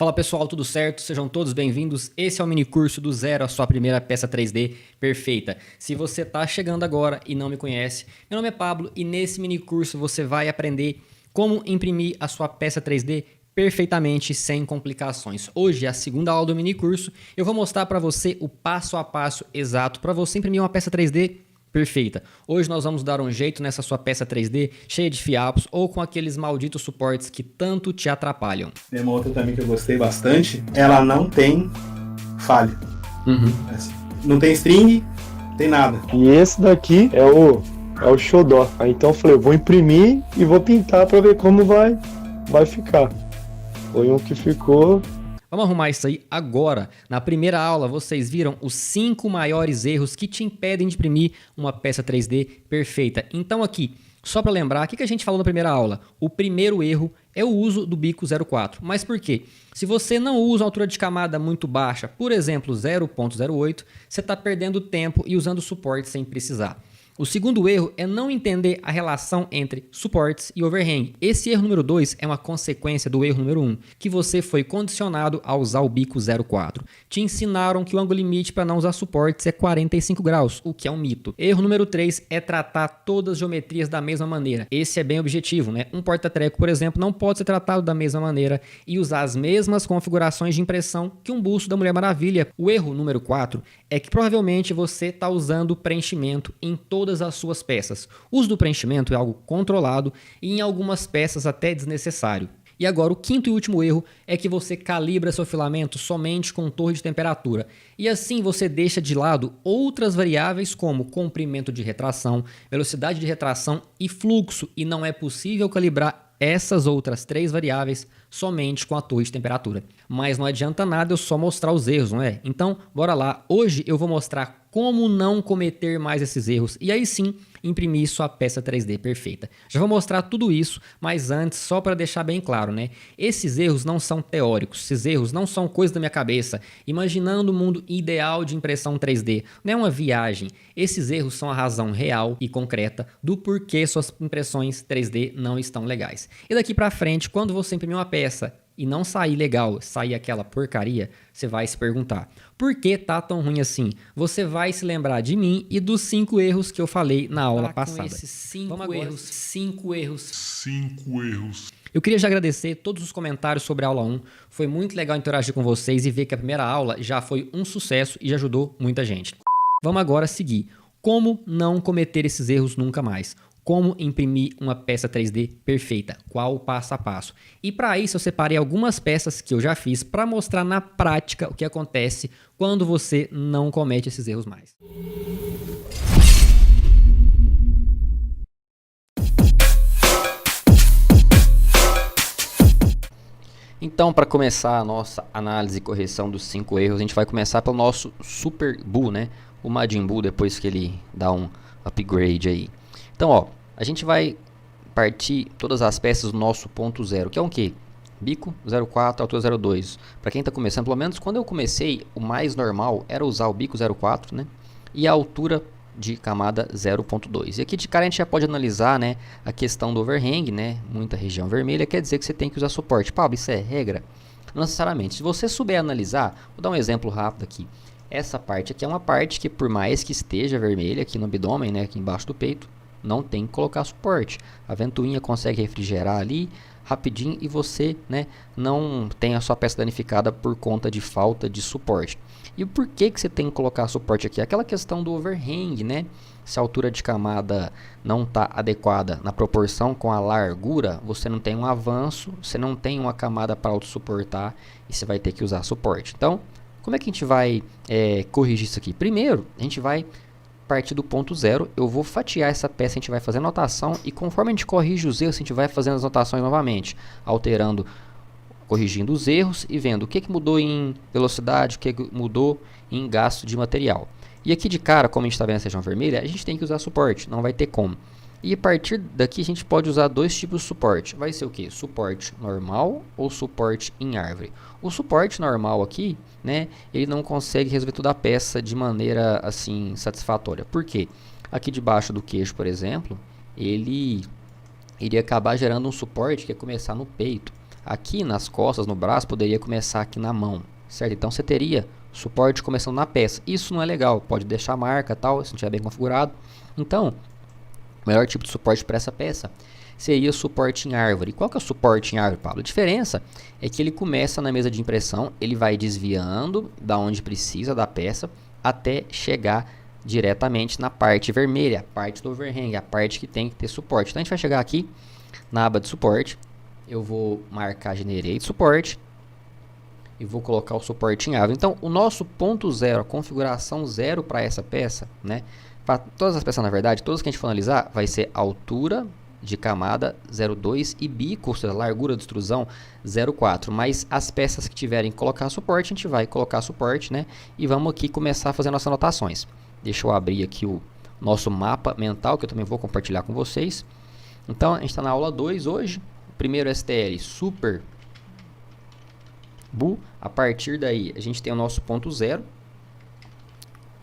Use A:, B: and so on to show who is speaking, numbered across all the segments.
A: Fala pessoal, tudo certo? Sejam todos bem-vindos. Esse é o mini curso do zero à sua primeira peça 3D perfeita. Se você está chegando agora e não me conhece, meu nome é Pablo e nesse mini curso você vai aprender como imprimir a sua peça 3D perfeitamente sem complicações. Hoje é a segunda aula do mini curso. Eu vou mostrar para você o passo a passo exato para você imprimir uma peça 3D perfeita. Hoje nós vamos dar um jeito nessa sua peça 3D cheia de fiapos ou com aqueles malditos suportes que tanto te atrapalham.
B: Tem uma outra também que eu gostei bastante. Ela não tem falha. Não tem string, tem nada.
C: E esse daqui é o xodó. Aí então eu falei, eu vou imprimir e vou pintar para ver como vai ficar. Foi um que ficou.
A: Vamos arrumar isso aí agora. Na primeira aula, vocês viram os 5 maiores erros que te impedem de imprimir uma peça 3D perfeita. Então aqui, só para lembrar, o que a gente falou na primeira aula? O primeiro erro é o uso do bico 0,4. Mas por quê? Se você não usa uma altura de camada muito baixa, por exemplo 0,08, você está perdendo tempo e usando suporte sem precisar. O segundo erro é não entender a relação entre suportes e overhang. Esse erro número 2 é uma consequência do erro número 1, que você foi condicionado a usar o bico 0,4. Te ensinaram que o ângulo limite para não usar suportes é 45 graus, o que é um mito. Erro número 3 é tratar todas as geometrias da mesma maneira. Esse é bem objetivo, né? Um porta-treco, por exemplo, não pode ser tratado da mesma maneira e usar as mesmas configurações de impressão que um busto da Mulher Maravilha. O erro número 4 é que provavelmente você está usando preenchimento em todas as suas peças. O uso do preenchimento é algo controlado e em algumas peças até desnecessário. E agora o quinto e último erro é que você calibra seu filamento somente com torre de temperatura. E assim você deixa de lado outras variáveis como comprimento de retração, velocidade de retração e fluxo. E não é possível calibrar essas outras 3 variáveis somente com a torre de temperatura. Mas não adianta nada eu só mostrar os erros, não é? Então, bora lá. Hoje eu vou mostrar como não cometer mais esses erros e aí sim imprimir sua peça 3D perfeita. Já vou mostrar tudo isso, mas antes, só para deixar bem claro, né? Esses erros não são teóricos, esses erros não são coisa da minha cabeça, imaginando o mundo ideal de impressão 3D. Não é uma viagem. Esses erros são a razão real e concreta do porquê suas impressões 3D não estão legais. E daqui para frente, quando você imprimir uma peça e não sair legal, sair aquela porcaria, você vai se perguntar, por que tá tão ruim assim? Você vai se lembrar de mim e dos 5 erros que eu falei na aula passada. Esses 5 erros. Eu queria já agradecer todos os comentários sobre a aula 1. Foi muito legal interagir com vocês e ver que a primeira aula já foi um sucesso e já ajudou muita gente. Vamos agora seguir. Como não cometer esses erros nunca mais? Como imprimir uma peça 3D perfeita, qual o passo a passo. E para isso eu separei algumas peças que eu já fiz para mostrar na prática o que acontece quando você não comete esses erros mais. Então, para começar a nossa análise e correção dos 5 erros, a gente vai começar pelo nosso Super Buu, né? O Majin Buu, depois que ele dá um upgrade aí. Então, ó, a gente vai partir todas as peças do nosso ponto zero, que é o quê? Bico 0,4, altura 0,2. Para quem está começando, pelo menos quando eu comecei, o mais normal era usar o bico 0,4, né? E a altura de camada 0,2. E aqui de cara a gente já pode analisar, né, a questão do overhang, né? Muita região vermelha quer dizer que você tem que usar suporte. Pablo, isso é regra? Não necessariamente. Se você souber analisar, vou dar um exemplo rápido aqui. Essa parte aqui é uma parte que, por mais que esteja vermelha aqui no abdômen, né, aqui embaixo do peito, não tem que colocar suporte. A ventoinha consegue refrigerar ali rapidinho e você, né, não tem a sua peça danificada por conta de falta de suporte. E por que você tem que colocar suporte aqui? Aquela questão do overhang, né? Se a altura de camada não está adequada na proporção com a largura, você não tem um avanço, você não tem uma camada para auto-suportar e você vai ter que usar suporte. Então, como é que a gente vai corrigir isso aqui? Primeiro, a gente vai partir do ponto zero, eu vou fatiar essa peça, a gente vai fazer anotação e conforme a gente corrige os erros, a gente vai fazendo as anotações novamente, alterando, corrigindo os erros e vendo o que mudou em velocidade, o que mudou em gasto de material. E aqui de cara, como a gente está vendo essa região vermelha, a gente tem que usar suporte, não vai ter como. E a partir daqui a gente pode usar 2 tipos de suporte. Vai ser o que? Suporte normal ou suporte em árvore. O suporte normal aqui, né, ele não consegue resolver toda a peça de maneira assim satisfatória. Por quê? Aqui debaixo do queixo, por exemplo, ele iria acabar gerando um suporte que ia começar no peito. Aqui nas costas, no braço, poderia começar aqui na mão, certo? Então você teria suporte começando na peça. Isso não é legal, pode deixar marca tal, se não estiver bem configurado. Então, o melhor tipo de suporte para essa peça seria o suporte em árvore. Qual que é o suporte em árvore, Pablo? A diferença é que ele começa na mesa de impressão, ele vai desviando da onde precisa da peça até chegar diretamente na parte vermelha, a parte do overhang, a parte que tem que ter suporte. Então a gente vai chegar aqui na aba de suporte, eu vou marcar Generate Suporte e vou colocar o suporte em árvore. Então o nosso ponto zero, a configuração zero para essa peça, né? Para todas as peças, na verdade, todas que a gente for analisar, vai ser altura de camada 0,2 e bico, ou seja, largura de extrusão 0,4. Mas as peças que tiverem que colocar suporte, a gente vai colocar suporte, né? E vamos aqui começar a fazer nossas anotações. Deixa eu abrir aqui o nosso mapa mental, que eu também vou compartilhar com vocês. Então, a gente está na aula 2 hoje. Primeiro STL, Super Bu. A partir daí, a gente tem o nosso ponto zero.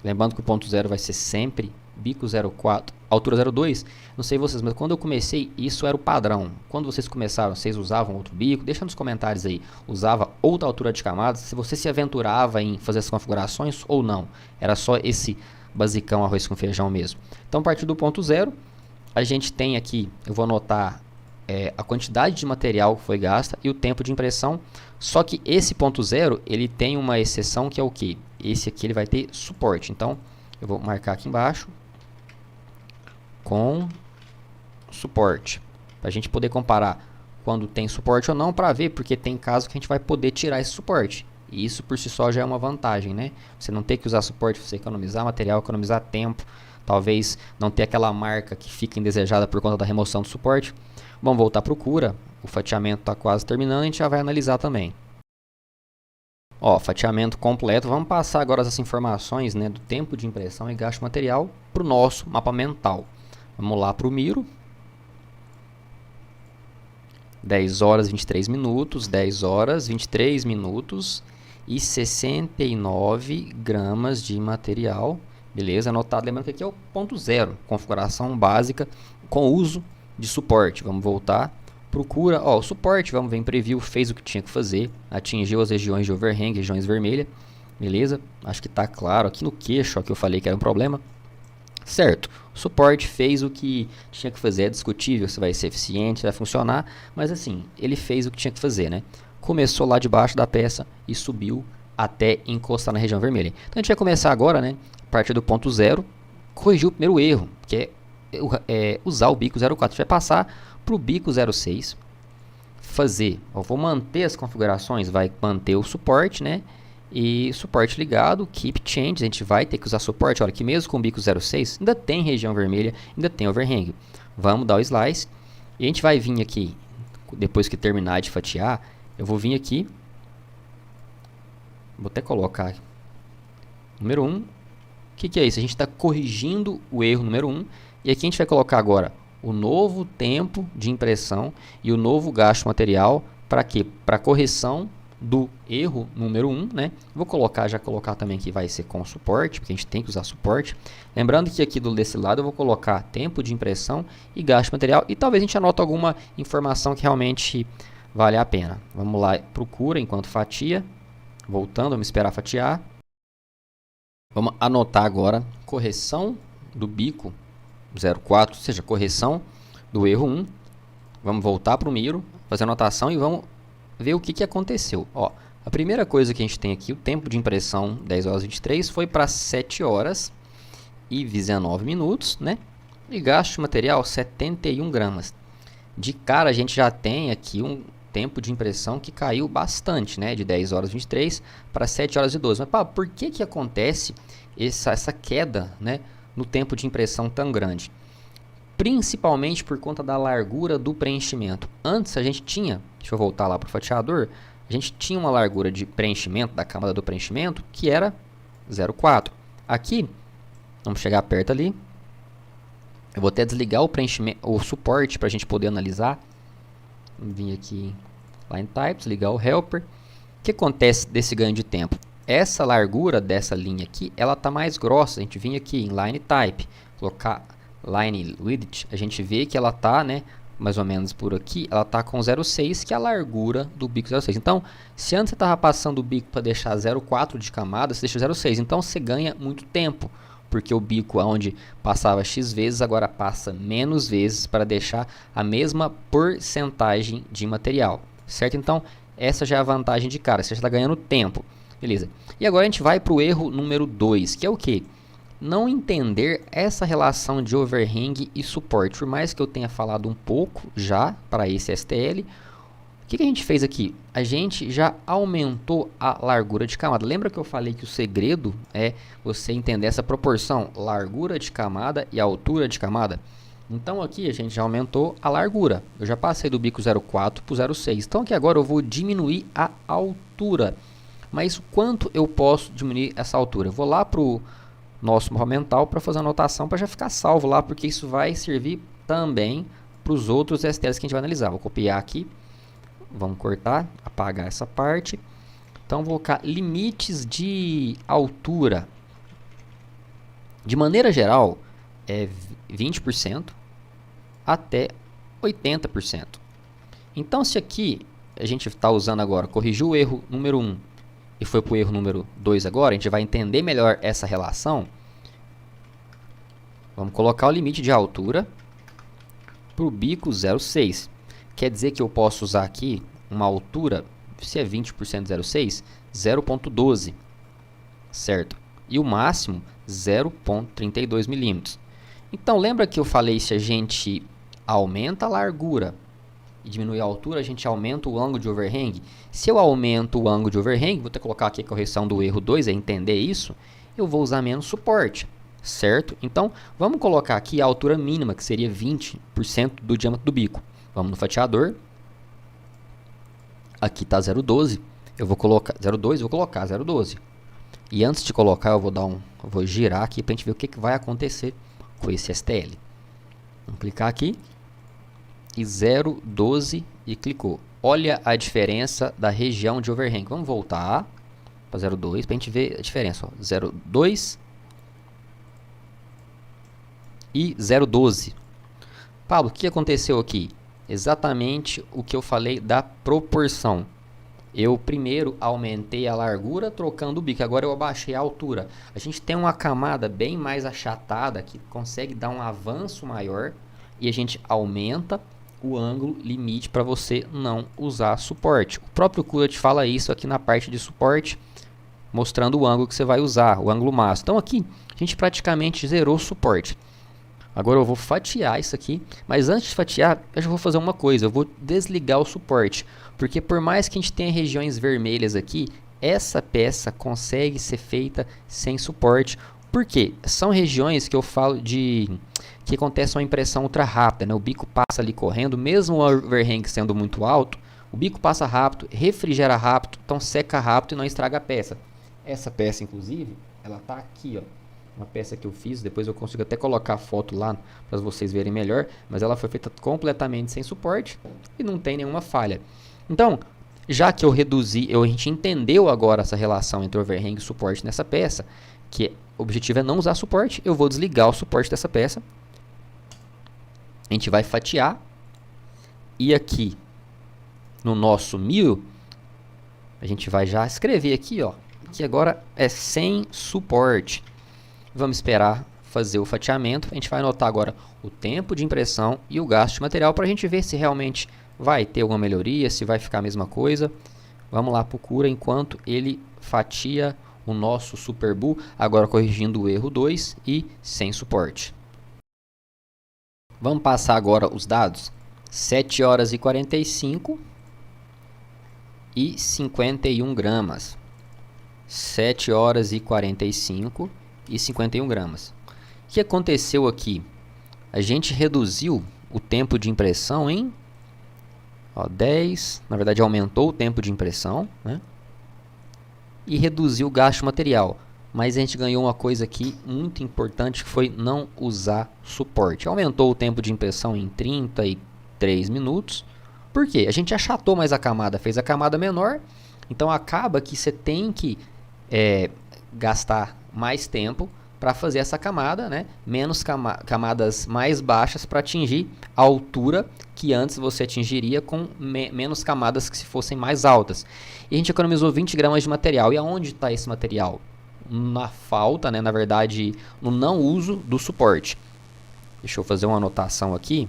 A: Lembrando que o ponto zero vai ser sempre bico 0,4, altura 0,2. Não sei vocês, mas quando eu comecei, isso era o padrão. Quando vocês começaram, vocês usavam outro bico? Deixa nos comentários aí. Usava outra altura de camadas? Se você se aventurava em fazer essas configurações ou não. Era só esse basicão arroz com feijão mesmo. Então, a partir do ponto zero, a gente tem aqui, eu vou anotar a quantidade de material que foi gasta e o tempo de impressão. Só que esse ponto zero, ele tem uma exceção que é o que? Esse aqui ele vai ter suporte. Então, eu vou marcar aqui embaixo com suporte, para a gente poder comparar quando tem suporte ou não, para ver, porque tem casos que a gente vai poder tirar esse suporte. E isso por si só já é uma vantagem, né? Você não ter que usar suporte, você economizar material, economizar tempo, talvez não ter aquela marca que fica indesejada por conta da remoção do suporte. Vamos voltar para o cura, o fatiamento está quase terminando, a gente já vai analisar também. Ó, fatiamento completo. Vamos passar agora essas informações, né, do tempo de impressão e gasto de material para o nosso mapa mental. Vamos lá para o Miro. 10 horas 23 minutos, 10 horas 23 minutos e 69 gramas de material. Beleza, anotado. Lembrando que aqui é o ponto zero, configuração básica com uso de suporte. Vamos voltar. Procura, ó, o suporte, vamos ver em preview, fez o que tinha que fazer, atingiu as regiões de overhang, regiões vermelhas, beleza? Acho que está claro aqui no queixo, ó, que eu falei que era um problema. Certo, o suporte fez o que tinha que fazer, é discutível se vai ser eficiente, se vai funcionar, mas assim, ele fez o que tinha que fazer, né? Começou lá debaixo da peça e subiu até encostar na região vermelha. Então a gente vai começar agora, né, a partir do ponto zero, corrigir o primeiro erro, que é usar o bico 0,4. A gente vai passar para o bico 0,6, fazer, ó, vou manter as configurações, vai manter o suporte, né? E suporte ligado, keep change, a gente vai ter que usar suporte. Olha que mesmo com o bico 0,6 ainda tem região vermelha, ainda tem overhang. Vamos dar o slice e a gente vai vir aqui, depois que terminar de fatiar, eu vou vir aqui, vou até colocar número 1. O que é isso? A gente está corrigindo o erro número 1 e aqui a gente vai colocar agora o novo tempo de impressão e o novo gasto material para quê? Para correção do erro número 1, né? Vou já colocar também que vai ser com suporte, porque a gente tem que usar suporte. Lembrando que aqui desse lado eu vou colocar tempo de impressão e gasto material e talvez a gente anote alguma informação que realmente vale a pena. Vamos lá, procura enquanto fatia. Voltando, vamos esperar fatiar. Vamos anotar agora correção do bico 0,4, ou seja, correção do erro 1. Vamos voltar para o Miro, fazer a anotação e vamos ver o que aconteceu. Ó, a primeira coisa que a gente tem aqui, o tempo de impressão 10 horas 23 foi para 7 horas e 19 minutos, né? E gasto de material 71 gramas. De cara a gente já tem aqui um tempo de impressão que caiu bastante, né? De 10 horas 23 para 7 horas e 12. Mas pá, por que acontece essa queda, né, no tempo de impressão tão grande? Principalmente por conta da largura do preenchimento. Antes a gente tinha, deixa eu voltar lá para o fatiador, a gente tinha uma largura de preenchimento, da camada do preenchimento, que era 0,4. Aqui, vamos chegar perto ali, eu vou até desligar o preenchimento, o suporte para a gente poder analisar. Vamos vir aqui, Line Types, ligar o Helper. O que acontece desse ganho de tempo? Essa largura dessa linha aqui, ela está mais grossa. A gente vinha aqui em Line Type, colocar Line Width, a gente vê que ela está, né, mais ou menos por aqui, ela está com 0,6, que é a largura do bico 0,6. Então, se antes você estava passando o bico para deixar 0,4 de camada, você deixa 0,6. Então, você ganha muito tempo, porque o bico onde passava X vezes, agora passa menos vezes para deixar a mesma porcentagem de material, certo? Então, essa já é a vantagem de cara, você já está ganhando tempo. Beleza. E agora a gente vai para o erro número 2, que é o quê? Não entender essa relação de overhang e suporte. Por mais que eu tenha falado um pouco já para esse STL, o que a gente fez aqui? A gente já aumentou a largura de camada. Lembra que eu falei que o segredo é você entender essa proporção, largura de camada e altura de camada? Então aqui a gente já aumentou a largura. Eu já passei do bico 0,4 para o 0,6. Então aqui agora eu vou diminuir a altura. Mas quanto eu posso diminuir essa altura? Eu vou lá para o nosso mapa mental para fazer a anotação para já ficar salvo lá, porque isso vai servir também para os outros STLs que a gente vai analisar. Vou copiar aqui, vamos cortar, apagar essa parte. Então vou colocar limites de altura. De maneira geral, é 20% até 80%. Então se aqui a gente está usando agora, corrigiu o erro número 1 e foi para o erro número 2 agora, a gente vai entender melhor essa relação. Vamos colocar o limite de altura para o bico 0,6. Quer dizer que eu posso usar aqui uma altura, se é 20% de 0,6, 0,12, certo? E o máximo 0,32 milímetros. Então lembra que eu falei, se a gente aumenta a largura e diminui a altura, a gente aumenta o ângulo de overhang. Se eu aumento o ângulo de overhang, vou ter que colocar aqui a correção do erro 2, é entender isso, eu vou usar menos suporte, certo? Então, vamos colocar aqui a altura mínima, que seria 20% do diâmetro do bico. Vamos no fatiador. Aqui está 0,12. Eu vou colocar 0,2, vou colocar 0,12. E antes de colocar, eu vou girar aqui para a gente ver o que vai acontecer com esse STL. Vamos clicar aqui. E 0,12 e clicou. Olha a diferença da região de overhang. Vamos voltar para 0,2 para a gente ver a diferença. 0,2 e 0,12. Pablo, o que aconteceu aqui? Exatamente o que eu falei da proporção. Eu primeiro aumentei a largura trocando o bico, agora eu abaixei a altura. A gente tem uma camada bem mais achatada que consegue dar um avanço maior e a gente aumenta o ângulo limite para você não usar suporte. O próprio CUDA te fala isso aqui na parte de suporte, mostrando o ângulo que você vai usar, o ângulo máximo. Então aqui a gente praticamente zerou o suporte. Agora eu vou fatiar isso aqui, mas antes de fatiar, eu já vou fazer uma coisa, eu vou desligar o suporte, porque por mais que a gente tenha regiões vermelhas aqui, essa peça consegue ser feita sem suporte. Por quê? São regiões que eu falo de que acontece uma impressão ultra rápida, né? O bico passa ali correndo, mesmo o overhang sendo muito alto, o bico passa rápido, refrigera rápido, então seca rápido e não estraga a peça. Essa peça, inclusive, ela tá aqui, ó. Uma peça que eu fiz, depois eu consigo até colocar a foto lá para vocês verem melhor, mas ela foi feita completamente sem suporte e não tem nenhuma falha. Então, já que eu reduzi, a gente entendeu agora essa relação entre overhang e suporte nessa peça, que o objetivo é não usar suporte, eu vou desligar o suporte dessa peça. A gente vai fatiar e aqui no nosso 1000, a gente vai já escrever aqui, ó, que agora é sem suporte. Vamos esperar fazer o fatiamento. A gente vai anotar agora o tempo de impressão e o gasto de material para a gente ver se realmente vai ter alguma melhoria, se vai ficar a mesma coisa. Vamos lá para o CUDA enquanto ele fatia o nosso SuperBu, agora corrigindo o erro 2 e sem suporte. Vamos passar agora os dados. 7 horas e 45 e 51 gramas. 7 horas e 45 e 51 gramas. O que aconteceu aqui? A gente reduziu o tempo de impressão em 10, na verdade aumentou o tempo de impressão, né? E reduziu o gasto de material. Mas a gente ganhou uma coisa aqui muito importante, que foi não usar suporte. Aumentou o tempo de impressão em 33 minutos. Por quê? A gente achatou mais a camada, fez a camada menor. Então acaba que você tem que gastar mais tempo para fazer essa camada, né? Menos camadas mais baixas para atingir a altura que antes você atingiria com menos camadas que se fossem mais altas. E a gente economizou 20 gramas de material. E aonde está esse material? Na falta, né? Na verdade, no não uso do suporte. Deixa eu fazer uma anotação aqui.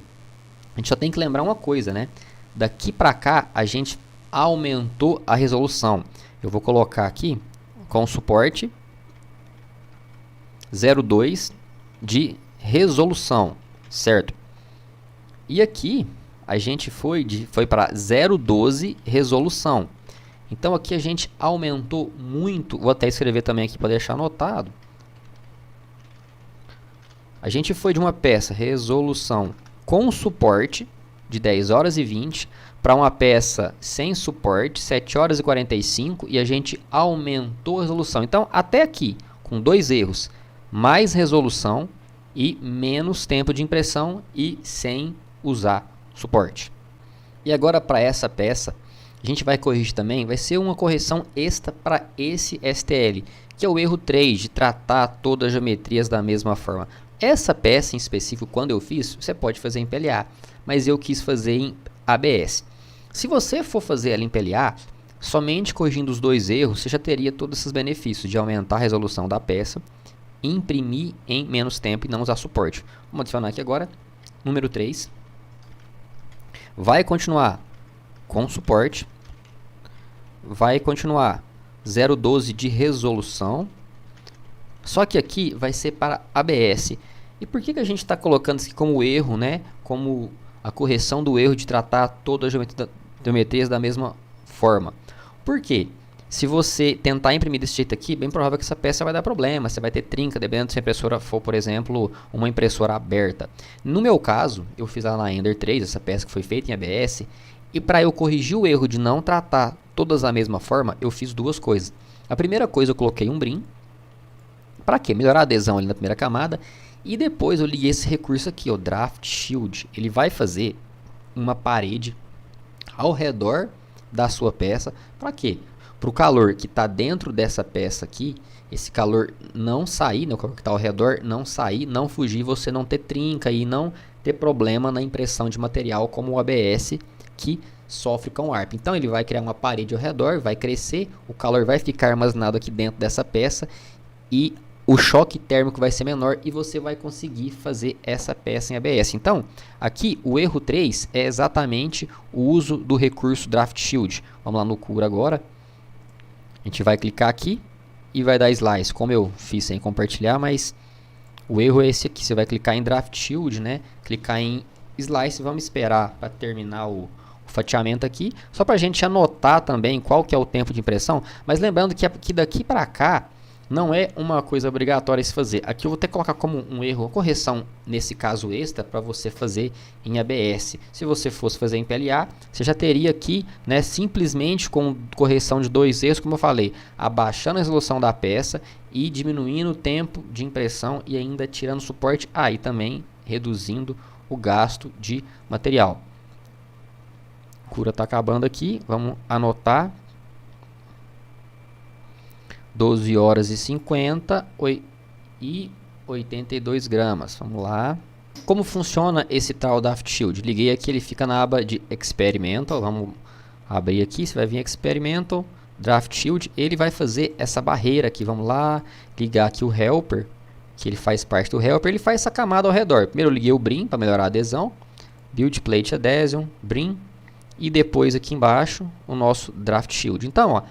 A: A gente só tem que lembrar uma coisa, né? Daqui para cá, a gente aumentou a resolução. Eu vou colocar aqui com suporte 0,2 de resolução, certo? E aqui a gente foi para 0,12 resolução. Então aqui a gente aumentou muito. Vou até escrever também aqui para deixar anotado. A gente foi de uma peça resolução com suporte de 10 horas e 20 para uma peça sem suporte 7 horas e 45 e a gente aumentou a resolução. Então até aqui com 2 erros, mais resolução e menos tempo de impressão e sem usar suporte. E agora para essa peça, a gente vai corrigir também, vai ser uma correção extra para esse STL, que é o erro 3 de tratar todas as geometrias da mesma forma. Essa peça em específico, quando eu fiz, você pode fazer em PLA, mas eu quis fazer em ABS. Se você for fazer ela em PLA, somente corrigindo os 2 erros, você já teria todos esses benefícios de aumentar a resolução da peça, imprimir em menos tempo e não usar suporte. Vamos adicionar aqui agora, número 3. Vai continuar com suporte. Vai continuar 0,12 de resolução. Só que aqui vai ser para ABS. E por que a gente está colocando isso aqui como erro, né? Como a correção do erro de tratar todas as geometrias da mesma forma. Por quê? Se você tentar imprimir desse jeito aqui, bem provável que essa peça vai dar problema. Você vai ter trinca, dependendo se a impressora for, por exemplo, uma impressora aberta. No meu caso, eu fiz lá na Ender 3, essa peça que foi feita em ABS. E para eu corrigir o erro de não tratar todas da mesma forma, eu fiz 2 coisas. A primeira coisa, eu coloquei um brim. Para quê? Melhorar a adesão ali na primeira camada. E depois eu liguei esse recurso aqui, o Draft Shield. Ele vai fazer uma parede ao redor da sua peça. Para quê? Para o calor que está dentro dessa peça aqui, esse calor não sair, né, o calor que está ao redor não sair, não fugir, você não ter trinca e não ter problema na impressão de material como o ABS que sofre com warp. Então ele vai criar uma parede ao redor, vai crescer, o calor vai ficar armazenado aqui dentro dessa peça e o choque térmico vai ser menor e você vai conseguir fazer essa peça em ABS. Então, aqui o erro 3 é exatamente o uso do recurso Draft Shield. Vamos lá no Cura agora. A gente vai clicar aqui e vai dar slice, como eu fiz sem compartilhar, mas o erro é esse aqui. Você vai clicar em Draft Shield, né? Clicar em slice, vamos esperar para terminar o fatiamento aqui, só para a gente anotar também qual que é o tempo de impressão, mas lembrando que daqui para cá não é uma coisa obrigatória se fazer. Aqui eu vou ter que colocar como um erro, uma correção nesse caso extra para você fazer em ABS. Se você fosse fazer em PLA, você já teria aqui, né, simplesmente com correção de 2 erros, como eu falei, abaixando a resolução da peça e diminuindo o tempo de impressão e ainda tirando suporte, aí também reduzindo o gasto de material. A cura está acabando aqui, vamos anotar. 12 horas e 50 e 82 gramas. Vamos lá. Como funciona esse tal Draft Shield? Liguei aqui, ele fica na aba de Experimental. Vamos abrir aqui, você vai vir Experimental, Draft Shield. Ele vai fazer essa barreira aqui. Vamos lá, ligar aqui o Helper, que ele faz parte do Helper. Ele faz essa camada ao redor. Primeiro eu liguei o Brim para melhorar a adesão. Build Plate Adhesion, Brim. E depois aqui embaixo o nosso Draft Shield. Então, ó,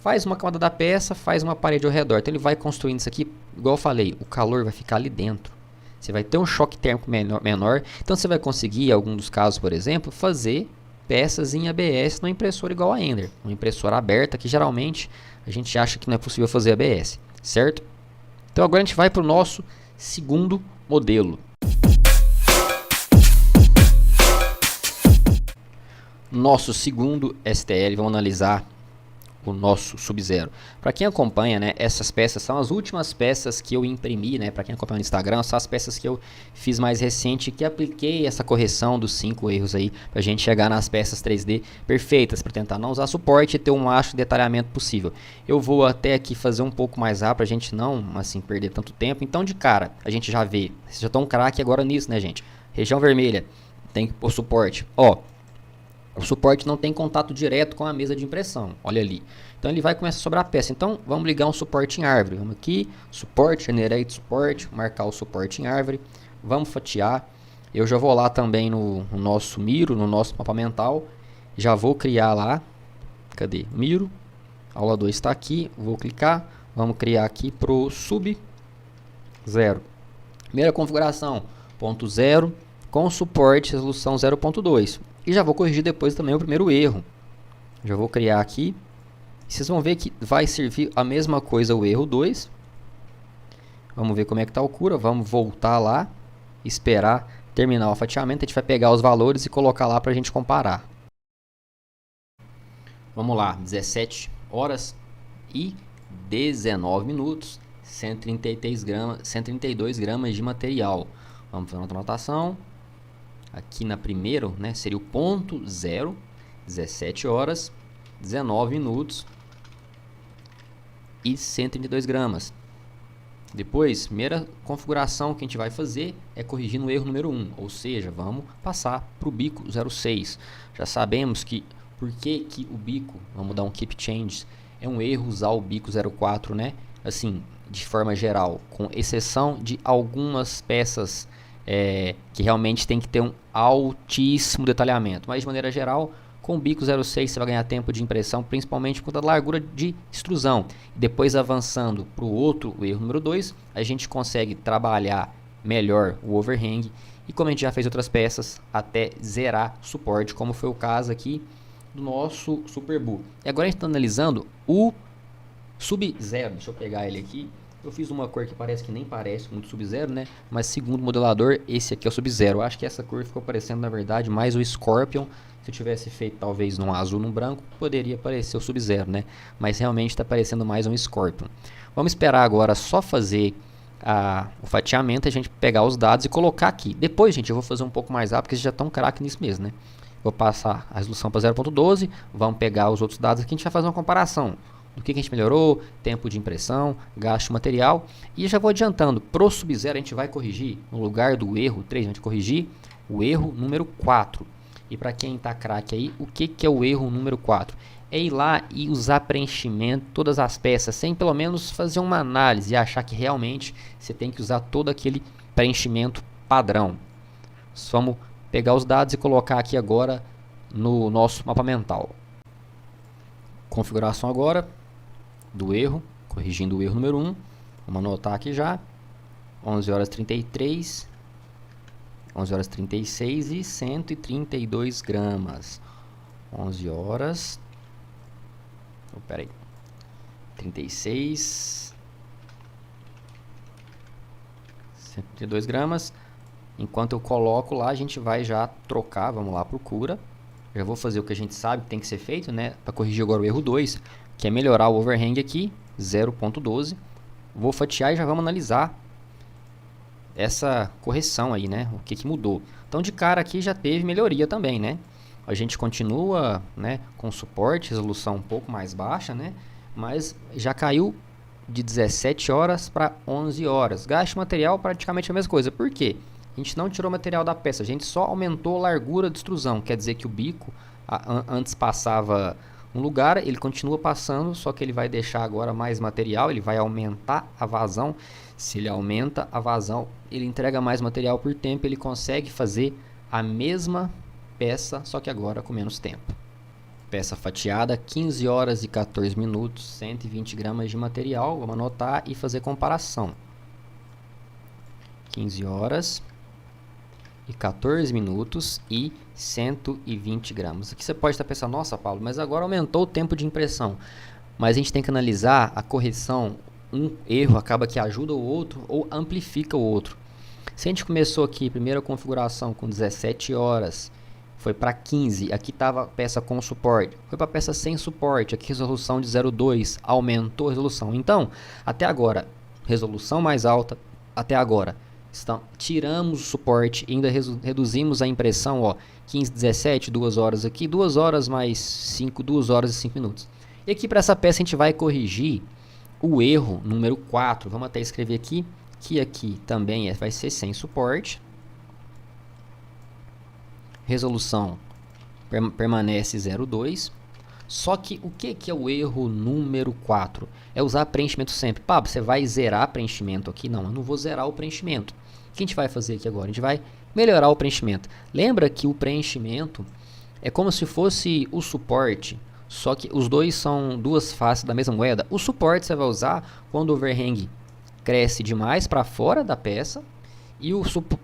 A: faz uma camada da peça, faz uma parede ao redor. Então ele vai construindo isso aqui, igual eu falei, o calor vai ficar ali dentro. Você vai ter um choque térmico menor. Então você vai conseguir, em algum dos casos, por exemplo, fazer peças em ABS numa impressora igual a Ender. Uma impressora aberta, que geralmente a gente acha que não é possível fazer ABS, certo? Então agora a gente vai para o nosso segundo modelo. Nosso segundo STL, vamos analisar o nosso Sub-Zero. Para quem acompanha, né, essas peças são as últimas peças que eu imprimi, né? Para quem acompanha no Instagram, são as peças que eu fiz mais recente, que apliquei essa correção dos 5 erros aí, para a gente chegar nas peças 3D perfeitas, para tentar não usar suporte e ter o máximo de detalhamento possível. Eu vou até aqui fazer um pouco mais rápido, para a gente não, assim, perder tanto tempo. Então, de cara, a gente já vê, vocês já estão um craque agora nisso, né, gente? Região vermelha, tem que pôr suporte. Ó, o suporte não tem contato direto com a mesa de impressão, olha ali. Então ele vai começar a sobrar a peça. Então vamos ligar um suporte em árvore. Vamos aqui, suporte, generate suporte, marcar o suporte em árvore. Vamos fatiar. Eu já vou lá também no nosso Miro, no nosso mapa mental. Já vou criar lá. Cadê? Miro. Aula 2 está aqui. Vou clicar. Vamos criar aqui para o sub 0. Primeira configuração, ponto 0 com suporte resolução 0.2. E já vou corrigir depois também o primeiro erro. Já vou criar aqui. Vocês vão ver que vai servir a mesma coisa o erro 2. Vamos ver como é que está o cura. Vamos voltar lá. Esperar terminar o fatiamento. A gente vai pegar os valores e colocar lá para a gente comparar. Vamos lá. 17 horas e 19 minutos. 132 gramas de material. Vamos fazer outra anotação. Aqui na primeira, né, seria o ponto 0, 17 horas, 19 minutos e 132 gramas. Depois, primeira configuração que a gente vai fazer é corrigir no erro número 1, ou seja, vamos passar para o bico 06. Já sabemos que, por que o bico, vamos dar um keep change, é um erro usar o bico 04, né? Assim, de forma geral, com exceção de algumas peças que realmente tem que ter um altíssimo detalhamento, mas de maneira geral, com o bico 06 você vai ganhar tempo de impressão, principalmente por conta da largura de extrusão. Depois avançando para o outro, o erro número 2, a gente consegue trabalhar melhor o overhang e, como a gente já fez outras peças, até zerar suporte, como foi o caso aqui do nosso Superbu. E agora a gente está analisando o Sub-Zero. Deixa eu pegar ele aqui. Eu fiz uma cor que parece que nem parece muito Sub-Zero, né? Mas segundo o modelador, esse aqui é o Sub-Zero. Eu acho que essa cor ficou parecendo, na verdade, mais o Scorpion. Se eu tivesse feito talvez num azul, num branco, poderia parecer o Sub-Zero, né? Mas realmente está parecendo mais um Scorpion. Vamos esperar agora só fazer o fatiamento, a gente pegar os dados e colocar aqui. Depois, gente, eu vou fazer um pouco mais rápido, porque vocês já estão craque nisso mesmo, né? Vou passar a resolução para 0.12, vamos pegar os outros dados aqui, a gente vai fazer uma comparação do que a gente melhorou, tempo de impressão, gasto de material. E já vou adiantando, pro Sub-Zero a gente vai corrigir, no lugar do erro 3, a gente vai corrigir o erro número 4. E para quem está craque aí, o que é o erro número 4? É ir lá e usar preenchimento, todas as peças, sem pelo menos fazer uma análise e achar que realmente você tem que usar todo aquele preenchimento padrão. Vamos pegar os dados e colocar aqui agora no nosso mapa mental. Configuração agora do erro, corrigindo o erro número 1. Vamos anotar aqui já. 11 horas 33, 11 horas 36 e 132 gramas. 11 horas... Oh, pera aí. 36... 132 gramas. Enquanto eu coloco lá, a gente vai já trocar. Vamos lá para o cura. Já vou fazer o que a gente sabe que tem que ser feito, né? Para corrigir agora o erro 2, que é melhorar o overhang aqui, 0.12. Vou fatiar e já vamos analisar essa correção aí, né? O que mudou. Então, de cara aqui já teve melhoria também, né? A gente continua, né, com suporte, resolução um pouco mais baixa, né? Mas já caiu de 17 horas para 11 horas. Gasto de material praticamente a mesma coisa. Por quê? A gente não tirou material da peça, a gente só aumentou a largura de extrusão. Quer dizer que o bico antes passava um lugar, ele continua passando, só que ele vai deixar agora mais material, ele vai aumentar a vazão. Se ele aumenta a vazão, ele entrega mais material por tempo, ele consegue fazer a mesma peça, só que agora com menos tempo. Peça fatiada, 15 horas e 14 minutos, 120 gramas de material. Vamos anotar e fazer comparação. 15 horas e 14 minutos e 120 gramas. Aqui você pode estar pensando, nossa, Paulo, mas agora aumentou o tempo de impressão. Mas a gente tem que analisar a correção. Um erro acaba que ajuda o outro ou amplifica o outro. Se a gente começou aqui, primeira configuração com 17 horas foi para 15, aqui estava a peça com suporte, foi para a peça sem suporte, aqui resolução de 0,2, aumentou a resolução. Então, até agora, resolução mais alta, até agora, tiramos o suporte e ainda reduzimos a impressão, ó, 15, 17, 2 horas aqui, 2 horas mais 5, 2 horas e 5 minutos. E aqui para essa peça a gente vai corrigir o erro número 4, vamos até escrever aqui, que aqui também vai ser sem suporte. Resolução permanece 0,2. Só que o que é o erro número 4? É usar preenchimento sempre. Pablo, você vai zerar preenchimento aqui? Não, eu não vou zerar o preenchimento. O que a gente vai fazer aqui agora? A gente vai melhorar o preenchimento. Lembra que o preenchimento é como se fosse o suporte, só que os dois são duas faces da mesma moeda. O suporte você vai usar quando o overhang cresce demais para fora da peça, e o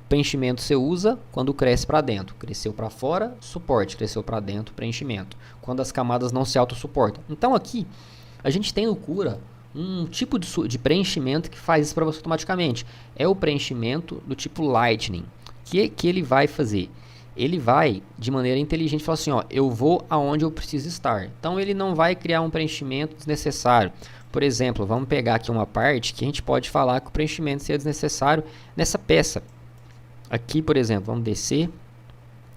A: preenchimento você usa quando cresce para dentro. Cresceu para fora, suporte. Cresceu para dentro, preenchimento. Quando as camadas não se autossuportam. Então aqui, a gente tem no Cura um tipo de preenchimento que faz isso para você automaticamente. É o preenchimento do tipo Lightning. Que ele vai fazer? Ele vai, de maneira inteligente, falar assim, ó, eu vou aonde eu preciso estar. Então ele não vai criar um preenchimento desnecessário. Por exemplo, vamos pegar aqui uma parte que a gente pode falar que o preenchimento seja desnecessário nessa peça. Aqui, por exemplo, vamos descer.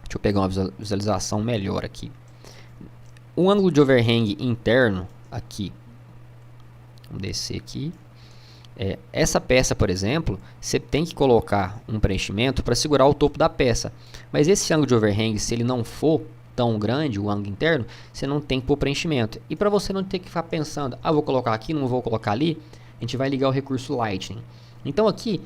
A: Deixa eu pegar uma visualização melhor aqui. O ângulo de overhang interno, aqui. Vamos descer aqui. Essa peça, por exemplo, você tem que colocar um preenchimento para segurar o topo da peça. Mas esse ângulo de overhang, se ele não for tão grande, o ângulo interno, você não tem que pôr preenchimento. E para você não ter que ficar pensando, vou colocar aqui, não vou colocar ali, a gente vai ligar o recurso Lightning. Então aqui,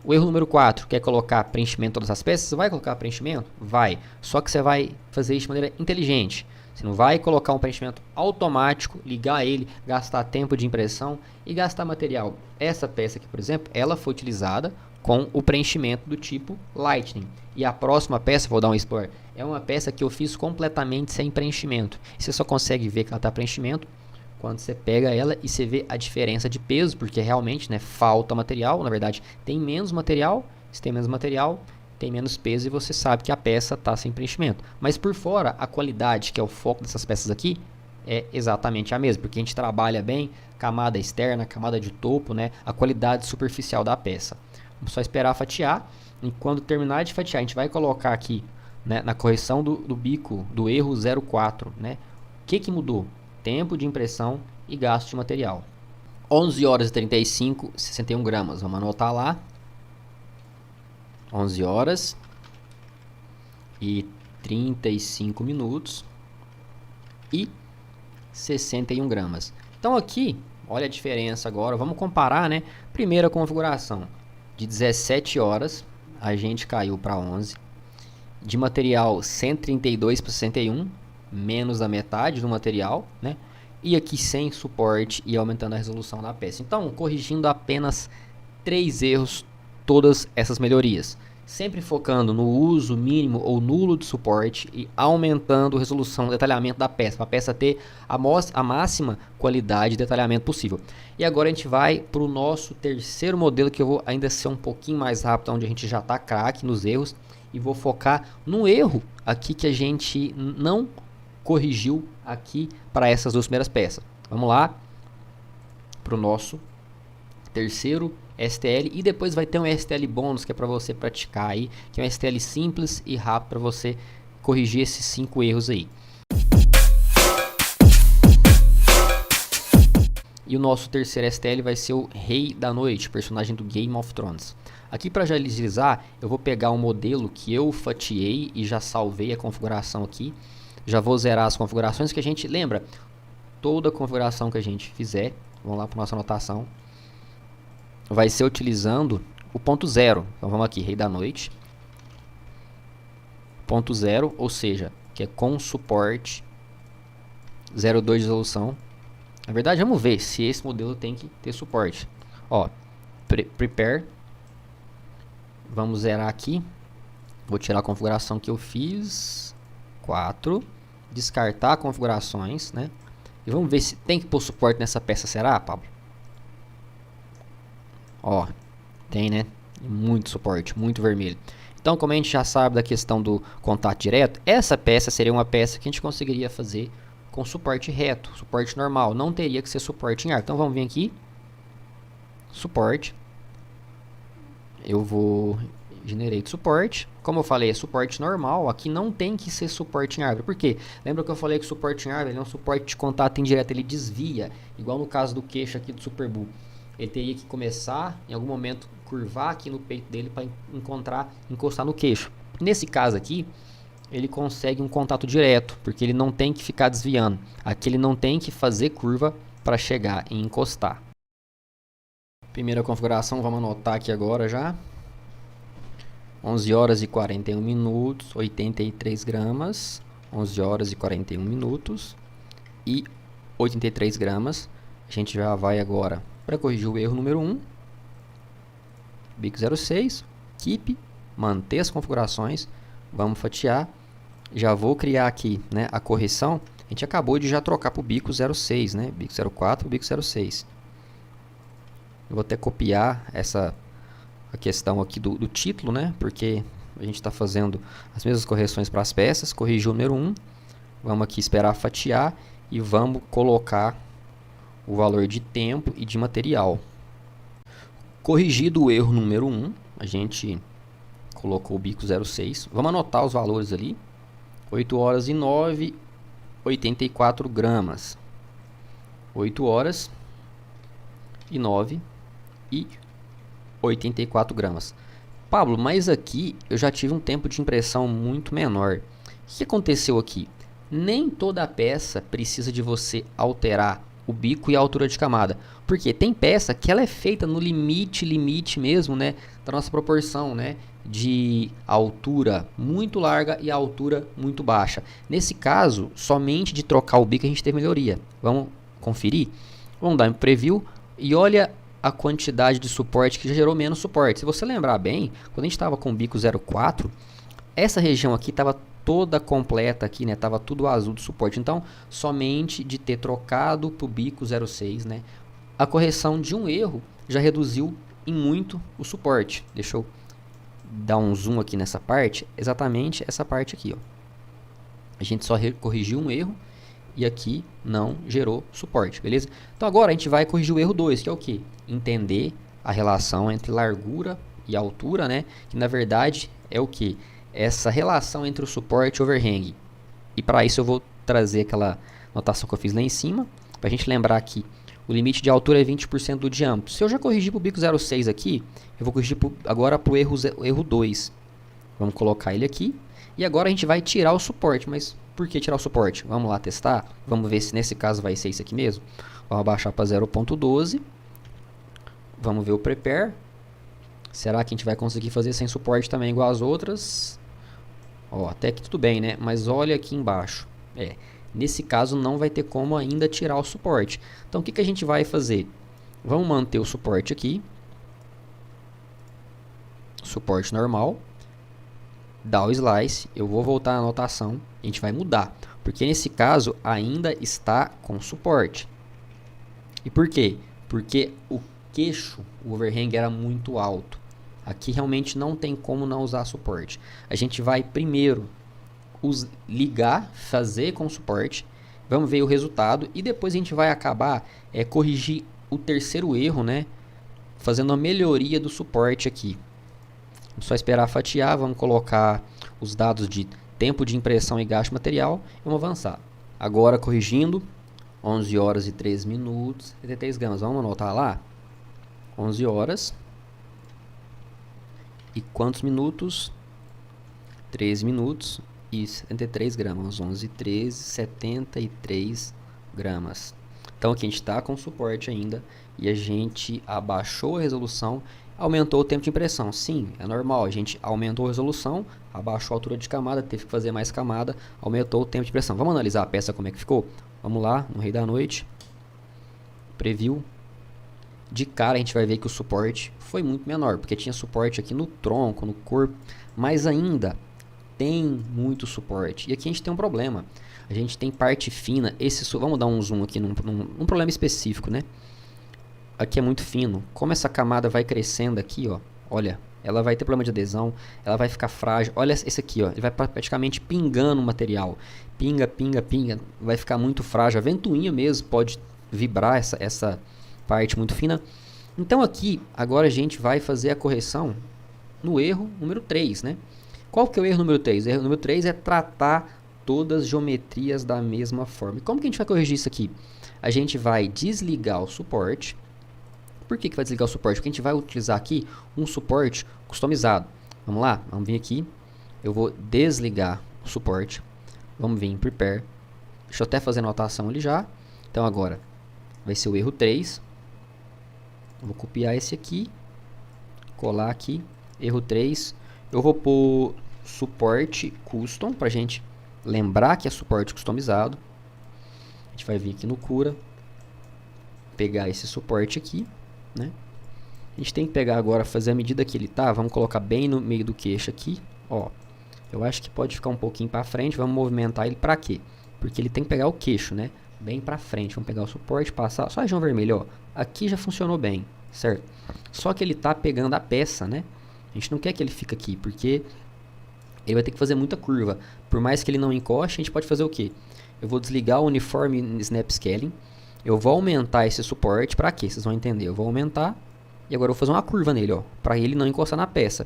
A: o erro número 4, que é colocar preenchimento em todas as peças, você vai colocar preenchimento? Vai. Só que você vai fazer isso de maneira inteligente. Você não vai colocar um preenchimento automático, ligar ele, gastar tempo de impressão e gastar material. Essa peça aqui, por exemplo, ela foi utilizada com o preenchimento do tipo Lightning. E a próxima peça, vou dar um spoiler, é uma peça que eu fiz completamente sem preenchimento. Você só consegue ver que ela está preenchimento quando você pega ela e você vê a diferença de peso, porque realmente, né, falta material. Na verdade, tem menos material. Se tem menos material, tem menos peso e você sabe que a peça está sem preenchimento. Mas por fora, a qualidade, que é o foco dessas peças aqui, é exatamente a mesma, porque a gente trabalha bem camada externa, camada de topo, né, a qualidade superficial da peça. Vamos só esperar fatiar, e quando terminar de fatiar, a gente vai colocar aqui, né, na correção do bico do erro 04, né, o que mudou? Tempo de impressão e gasto de material. 11 horas e 35, 61 gramas, vamos anotar lá. 11 horas e 35 minutos e 61 gramas. Então aqui, olha a diferença agora, vamos comparar, né? Primeira configuração, de 17 horas, a gente caiu para 11. De material 132 para 61, menos da metade do material, né? E aqui sem suporte e aumentando a resolução da peça. Então, corrigindo apenas 3 erros, todas essas melhorias, sempre focando no uso mínimo ou nulo de suporte e aumentando a resolução e detalhamento da peça, para a peça ter a máxima qualidade de detalhamento possível. E agora a gente vai para o nosso terceiro modelo, que eu vou ainda ser um pouquinho mais rápido, onde a gente já está craque nos erros, e vou focar no erro aqui que a gente não corrigiu aqui para essas duas primeiras peças. Vamos lá para o nosso terceiro STL, e depois vai ter um STL bônus, que é para você praticar aí, que é um STL simples e rápido para você corrigir esses 5 erros aí. E o nosso terceiro STL vai ser o Rei da Noite, personagem do Game of Thrones. Aqui para já agilizar, eu vou pegar um modelo que eu fatiei e já salvei a configuração aqui. Já vou zerar as configurações que a gente lembra. Toda configuração que a gente fizer, vamos lá para nossa anotação, vai ser utilizando o ponto 0. Então vamos aqui, Rei da Noite. Ponto 0, ou seja, que é com suporte 0,2 de resolução. Na verdade, vamos ver se esse modelo tem que ter suporte. Ó, prepare. Vamos zerar aqui. Vou tirar a configuração que eu fiz. 4. Descartar configurações, né? E vamos ver se tem que pôr suporte nessa peça, será, Pablo? Ó, tem, né? Muito suporte, muito vermelho. Então, como a gente já sabe da questão do contato direto, essa peça seria uma peça que a gente conseguiria fazer com suporte reto, suporte normal. Não teria que ser suporte em arco. Então, vamos vir aqui. Suporte. Eu vou generate suporte. Como eu falei, é suporte normal. Aqui não tem que ser suporte em árvore. Por quê? Lembra que eu falei que o suporte em árvore é um suporte de contato indireto. Ele desvia. Igual no caso do queixo aqui do Superbull. Ele teria que começar, em algum momento, curvar aqui no peito dele para encostar no queixo. Nesse caso aqui, ele consegue um contato direto, porque ele não tem que ficar desviando. Aqui ele não tem que fazer curva para chegar e encostar. Primeira configuração, vamos anotar aqui agora já. 11 horas e 41 minutos, 83 gramas. 11 horas e 41 minutos e 83 gramas. A gente já vai agora para corrigir o erro número 1. Bico 06, keep, manter as configurações. Vamos fatiar. Já vou criar aqui, né, a correção. A gente acabou de já trocar para o bico 06, né? Bico 04 e bico 06. Eu vou até copiar a questão aqui do título, né? Porque a gente está fazendo as mesmas correções para as peças. Corrigir o número 1. Vamos aqui esperar fatiar e vamos colocar o valor de tempo e de material. Corrigido o erro número 1, a gente colocou o bico 06. Vamos anotar os valores ali. 8 horas e 9, 84 gramas. 8 horas e 9 e 84 gramas. Pablo, mas aqui eu já tive um tempo de impressão muito menor. O que aconteceu aqui? Nem toda peça precisa de você alterar o bico e a altura de camada. Porque tem peça que ela é feita no limite mesmo, né, da nossa proporção, né, de altura muito larga e altura muito baixa. Nesse caso, somente de trocar o bico a gente teve melhoria. Vamos conferir? Vamos dar um preview e olha a quantidade de suporte que já gerou menos suporte. Se você lembrar bem, quando a gente estava com o bico 04, essa região aqui estava toda completa aqui, né? Tava tudo azul de suporte. Então, somente de ter trocado para o bico 06, né, a correção de um erro já reduziu em muito o suporte. Deixa eu dar um zoom aqui nessa parte, exatamente essa parte aqui, ó. A gente só corrigiu um erro e aqui não gerou suporte, beleza? Então agora a gente vai corrigir o erro 2, que é o que? Entender a relação entre largura e altura, né? Que na verdade é o que? Essa relação entre o suporte e o overhang. E para isso eu vou trazer aquela notação que eu fiz lá em cima, para a gente lembrar que o limite de altura é 20% do diâmetro. Se eu já corrigi para o bico 06 aqui, eu vou corrigir agora para o erro 2. Vamos colocar ele aqui. E agora a gente vai tirar o suporte. Mas por que tirar o suporte? Vamos lá testar. Vamos ver se nesse caso vai ser isso aqui mesmo. Vamos abaixar para 0.12. Vamos ver o prepare. Será que a gente vai conseguir fazer sem suporte também igual as outras? Ó, até que tudo bem, né? Mas olha aqui embaixo. Nesse caso não vai ter como ainda tirar o suporte. Então o que a gente vai fazer? Vamos manter o suporte aqui. Suporte normal. Dá o slice. Eu vou voltar na anotação. A gente vai mudar. Porque nesse caso ainda está com suporte. E por quê? Porque o queixo, o overhang era muito alto. Aqui realmente não tem como não usar suporte. A gente vai primeiro ligar, fazer com suporte, vamos ver o resultado e depois a gente vai acabar corrigir o terceiro erro, né, fazendo a melhoria do suporte aqui. Vamos só esperar fatiar, vamos colocar os dados de tempo de impressão e gasto de material e vamos avançar. Agora corrigindo, 11 horas e 13 minutos, 73 gramas, vamos anotar lá, 11 horas e quantos minutos? 13 minutos e 73 gramas, 11, 13, 73 gramas. Então aqui a gente está com suporte ainda e a gente abaixou a resolução, aumentou o tempo de impressão. Sim, é normal, a gente aumentou a resolução, abaixou a altura de camada, teve que fazer mais camada, aumentou o tempo de impressão. Vamos analisar a peça como é que ficou? Vamos lá, no Rei da Noite, preview. De cara a gente vai ver que o suporte foi muito menor, porque tinha suporte aqui no tronco, no corpo, mas ainda tem muito suporte. E aqui a gente tem um problema. A gente tem parte fina. Vamos dar um zoom aqui num problema específico, né? Aqui é muito fino. Como essa camada vai crescendo aqui, ó. Olha, ela vai ter problema de adesão, ela vai ficar frágil. Olha esse aqui, ó, ele vai praticamente pingando o material. Pinga, pinga, pinga, vai ficar muito frágil. A ventoinha mesmo pode vibrar essa parte muito fina. Então aqui, agora a gente vai fazer a correção no erro número 3, né? Qual que é o erro número 3? O erro número 3 é tratar todas as geometrias da mesma forma. E como que a gente vai corrigir isso aqui? A gente vai desligar o suporte. Por que vai desligar o suporte? Porque a gente vai utilizar aqui um suporte customizado. Vamos lá? Vamos vir aqui. Eu vou desligar o suporte. Vamos vir em Prepare. Deixa eu até fazer a anotação ali já. Então agora vai ser o erro 3. Eu vou copiar esse aqui. Colar aqui. Erro 3. Eu vou pôr suporte custom para a gente lembrar que é suporte customizado. A gente vai vir aqui no cura. Pegar esse suporte aqui. Né? A gente tem que pegar agora, fazer a medida que ele tá. Vamos colocar bem no meio do queixo aqui. Ó, eu acho que pode ficar um pouquinho para frente. Vamos movimentar ele para quê? Porque ele tem que pegar o queixo, né? Bem para frente. Vamos pegar o suporte, passar. Só a região vermelha, ó. Aqui já funcionou bem, certo? Só que ele tá pegando a peça, né? A gente não quer que ele fique aqui, porque ele vai ter que fazer muita curva. Por mais que ele não encoste, a gente pode fazer o quê? Eu vou desligar o uniforme Snap Scaling. Eu vou aumentar esse suporte. Para quê? Vocês vão entender. Eu vou aumentar. E agora eu vou fazer uma curva nele, ó. Para ele não encostar na peça.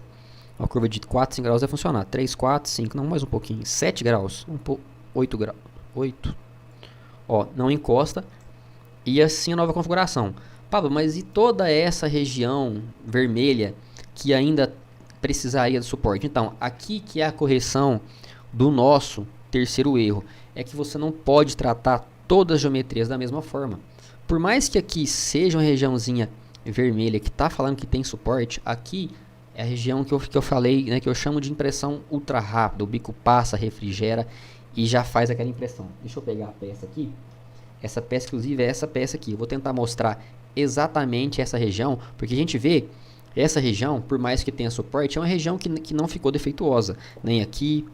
A: Uma curva de 4, 5 graus vai funcionar. 3, 4, 5. Não, mais um pouquinho. 7 graus. 8 graus. 8. Ó, não encosta. E assim a nova configuração. Pablo, mas e toda essa região vermelha que ainda precisaria de suporte? Então, aqui que é a correção do nosso terceiro erro. É que você não pode tratar todas as geometrias da mesma forma. Por mais que aqui seja uma regiãozinha vermelha que está falando que tem suporte, aqui é a região que eu falei, né, que eu chamo de impressão ultra rápida. O bico passa, refrigera e já faz aquela impressão. Deixa eu pegar a peça aqui. Essa peça, inclusive, é essa peça aqui. Eu vou tentar mostrar exatamente essa região, porque a gente vê essa região, por mais que tenha suporte, é uma região que não ficou defeituosa. Nem aqui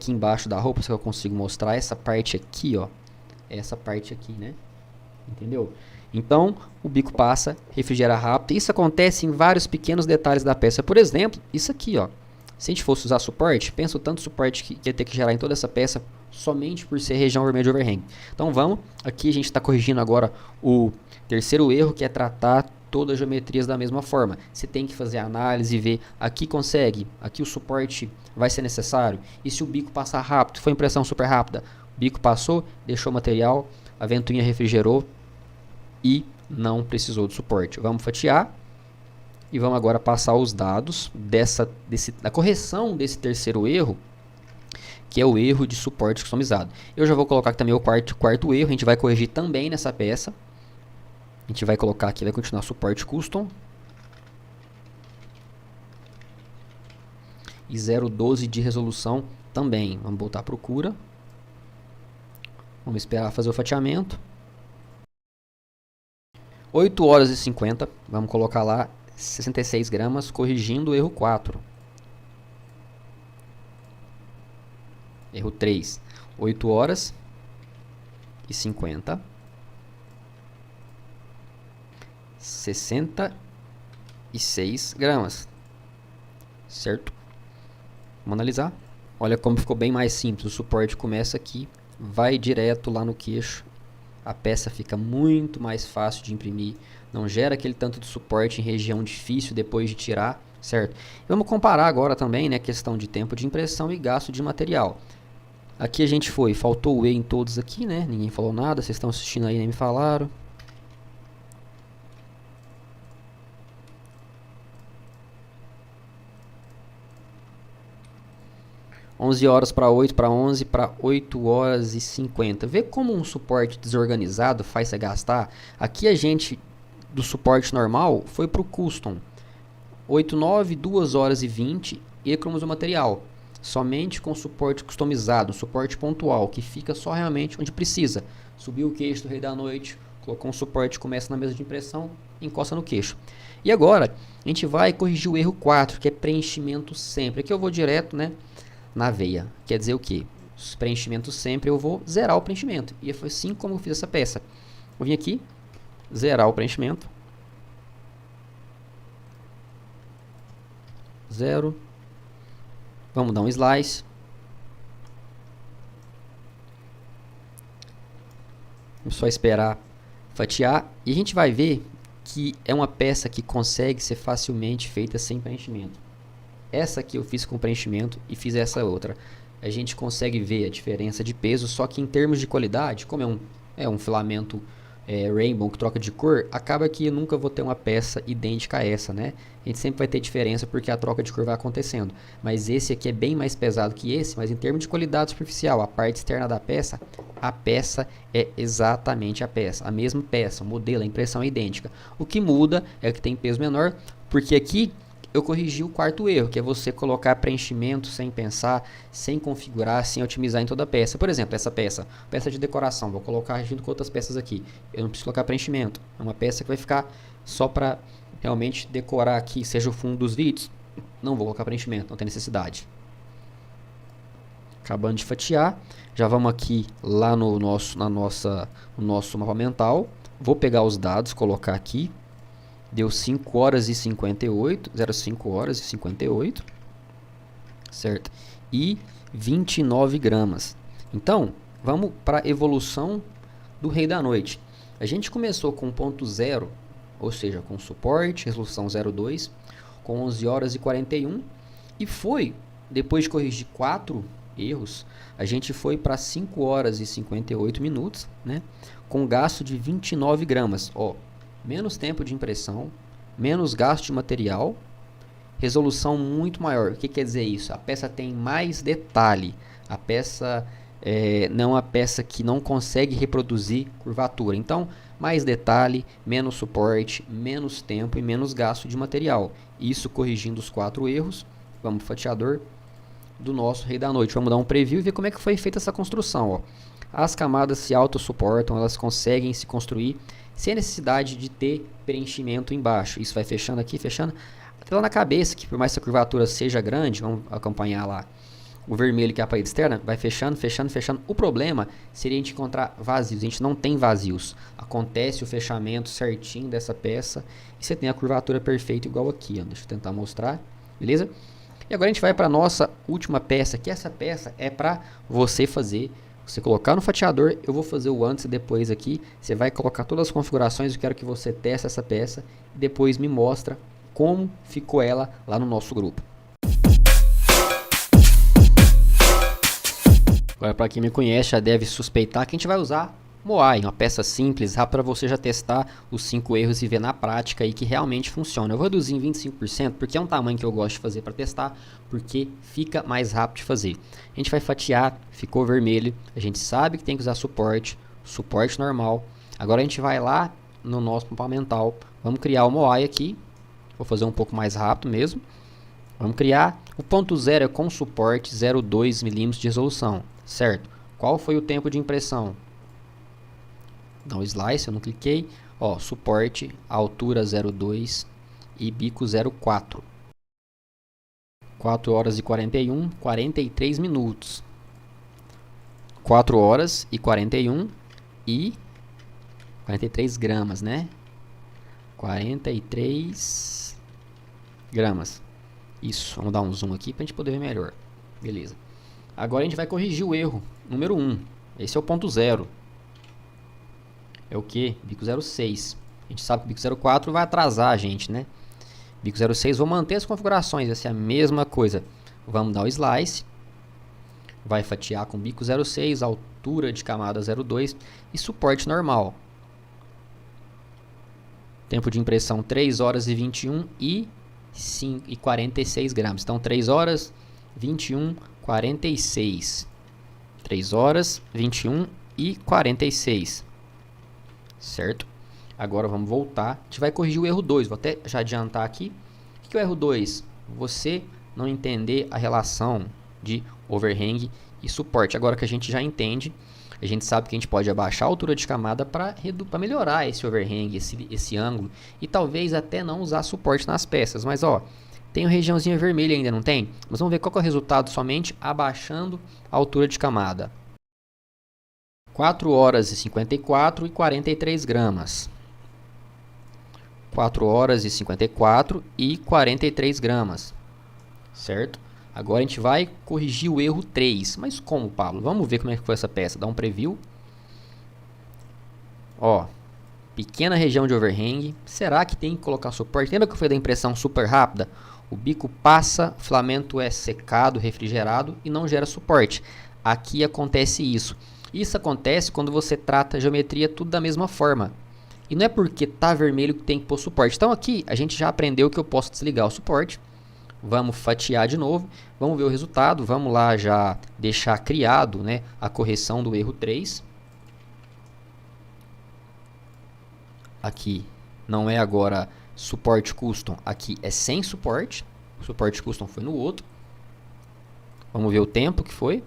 A: embaixo da roupa, se eu consigo mostrar essa parte aqui, ó. Essa parte aqui, né? Entendeu? Então, o bico passa, refrigera rápido. Isso acontece em vários pequenos detalhes da peça. Por exemplo, isso aqui, ó. Se a gente fosse usar suporte, pensa o tanto suporte que ia ter que gerar em toda essa peça somente por ser região vermelha de overhang. Então vamos, aqui a gente está corrigindo agora o terceiro erro, que é tratar todas as geometrias da mesma forma. Você tem que fazer a análise e ver, aqui consegue, aqui o suporte vai ser necessário. E se o bico passar rápido, foi impressão super rápida, o bico passou, deixou o material, a ventoinha refrigerou e não precisou de suporte. Vamos fatiar. E vamos agora passar os dados da correção desse terceiro erro, que é o erro de suporte customizado. Eu já vou colocar aqui também o quarto erro, a gente vai corrigir também nessa peça. A gente vai colocar aqui, vai continuar suporte custom. E 0,12 de resolução também. Vamos voltar para o cura. Vamos esperar fazer o fatiamento. 8 horas e 50, vamos colocar lá 66 gramas, corrigindo o erro 4. Erro 3, 8 horas e 50. 66 gramas. Certo? Vamos analisar. Olha como ficou bem mais simples. O suporte começa aqui, vai direto lá no queixo. A peça fica muito mais fácil de imprimir. Não gera aquele tanto de suporte em região difícil depois de tirar, certo? E vamos comparar agora também, né, questão de tempo de impressão e gasto de material. Aqui a gente faltou o E em todos aqui, né? Ninguém falou nada, vocês estão assistindo aí, nem me falaram. (11 horas para 8 para 11 para 8 horas e 50. Vê como um suporte desorganizado faz você gastar. Aqui a gente, do suporte normal, foi para o custom. 8, 9, 2 horas e 20 e economizou material. Somente com suporte customizado, suporte pontual, que fica só realmente onde precisa. Subiu o queixo do Rei da Noite, colocou um suporte, começa na mesa de impressão, encosta no queixo. E agora, a gente vai corrigir o erro 4, que é preenchimento sempre. Aqui eu vou direto, né, na veia. Quer dizer o que? Os preenchimentos sempre, eu vou zerar o preenchimento. E foi assim como eu fiz essa peça. Vou vir aqui, zerar o preenchimento. 0. Vamos dar um slice. Vamos só esperar fatiar. E a gente vai ver que é uma peça que consegue ser facilmente feita sem preenchimento. Essa aqui eu fiz com preenchimento e fiz essa outra. A gente consegue ver a diferença de peso, só que em termos de qualidade, como é um filamento Rainbow que troca de cor, acaba que eu nunca vou ter uma peça idêntica a essa, né? A gente sempre vai ter diferença porque a troca de cor vai acontecendo. Mas esse aqui é bem mais pesado que esse, mas em termos de qualidade superficial, a parte externa da peça, a peça é exatamente a peça, a mesma peça, o modelo, a impressão é idêntica. O que muda é que tem peso menor, porque aqui eu corrigi o quarto erro, que é você colocar preenchimento sem pensar, sem configurar, sem otimizar em toda a peça. Por exemplo, essa peça de decoração, vou colocar junto com outras peças aqui. Eu não preciso colocar preenchimento. É uma peça que vai ficar só para realmente decorar aqui, seja o fundo dos vídeos. Não vou colocar preenchimento, não tem necessidade. Acabando de fatiar, já vamos aqui lá no nosso mapa mental. Vou pegar os dados, colocar aqui. Deu 5 horas e 58, 05 horas e 58, certo? E 29 gramas. Então, vamos para a evolução do Rei da Noite. A gente começou com ponto 0, ou seja, com suporte, resolução 02, com 11 horas e 41. E foi, depois de corrigir 4 erros, a gente foi para 5 horas e 58 minutos, né? Com gasto de 29 gramas, ó. Menos tempo de impressão, menos gasto de material, resolução muito maior. O que quer dizer isso? A peça tem mais detalhe. A peça não é uma peça que não consegue reproduzir curvatura. Então, mais detalhe, menos suporte, menos tempo e menos gasto de material. Isso corrigindo os 4 erros. Vamos para o fatiador do nosso Rei da Noite. Vamos dar um preview e ver como é que foi feita essa construção. Ó. As camadas se autossuportam, elas conseguem se construir sem necessidade de ter preenchimento embaixo. Isso vai fechando aqui, fechando. Até lá na cabeça, que por mais que a curvatura seja grande, vamos acompanhar lá o vermelho que é a parede externa, vai fechando, fechando, fechando. O problema seria a gente encontrar vazios. A gente não tem vazios. Acontece o fechamento certinho dessa peça e você tem a curvatura perfeita igual aqui. Ó. Deixa eu tentar mostrar, beleza? E agora a gente vai para a nossa última peça, que essa peça é para você fazer. Você colocar no fatiador, eu vou fazer o antes e depois aqui. Você vai colocar todas as configurações, eu quero que você teste essa peça e depois me mostra como ficou ela lá no nosso grupo. Agora, para quem me conhece, já deve suspeitar que a gente vai usar Moai, uma peça simples, rápida para você já testar os 5 erros e ver na prática aí que realmente funciona. Eu vou reduzir em 25% porque é um tamanho que eu gosto de fazer para testar, porque fica mais rápido de fazer. A gente vai fatiar, ficou vermelho, a gente sabe que tem que usar suporte normal. Agora a gente vai lá no nosso mapa mental, vamos criar o Moai aqui, vou fazer um pouco mais rápido mesmo. Vamos criar, o ponto 0 é com suporte 0,2 mm de resolução, certo? Qual foi o tempo de impressão? Dá um slice, eu não cliquei. Ó, suporte, altura 0,2 e bico 0,4. 4 horas e 41, 43 minutos. 4 horas e 41 e 43 gramas, né? 43 gramas. Isso, vamos dar um zoom aqui para a gente poder ver melhor. Beleza. Agora a gente vai corrigir o erro número 1. Esse é o ponto 0. É o que? Bico 06. A gente sabe que o bico 04 vai atrasar a gente, né? Bico 06, vou manter as configurações, vai ser a mesma coisa. Vamos dar o slice. Vai fatiar com bico 06, altura de camada 02 e suporte normal. Tempo de impressão 3 horas e 21 e 46 gramas. Então 3 horas, 21, 46. 3 horas, 21 e 46. Certo? Agora vamos voltar. A gente vai corrigir o erro 2. Vou até já adiantar aqui. O que é o erro 2? Você não entender a relação de overhang e suporte. Agora que a gente já entende, a gente sabe que a gente pode abaixar a altura de camada para melhorar esse overhang, esse ângulo. E talvez até não usar suporte nas peças. Mas ó, tem uma regiãozinha vermelha ainda, não tem? Mas vamos ver qual que é o resultado somente abaixando a altura de camada. 4 horas e 54 e 43 gramas. 4 horas e 54 e 43 gramas. certo? Agora a gente vai corrigir o erro 3. Mas como, Pablo? Vamos ver como é que foi essa peça. Dá um preview. Ó, pequena região de overhang. Será que tem que colocar suporte? Lembra que eu falei da impressão super rápida? O bico passa, o filamento é secado, refrigerado e não gera suporte. Aqui acontece isso. Isso acontece quando você trata a geometria tudo da mesma forma. E não é porque tá vermelho que tem que pôr suporte. Então aqui a gente já aprendeu que eu posso desligar o suporte. Vamos fatiar de novo. Vamos ver o resultado. Vamos lá já deixar criado, né, a correção do erro 3. Aqui não é agora suporte custom. Aqui é sem suporte. O suporte custom foi no outro. Vamos ver o tempo que foi.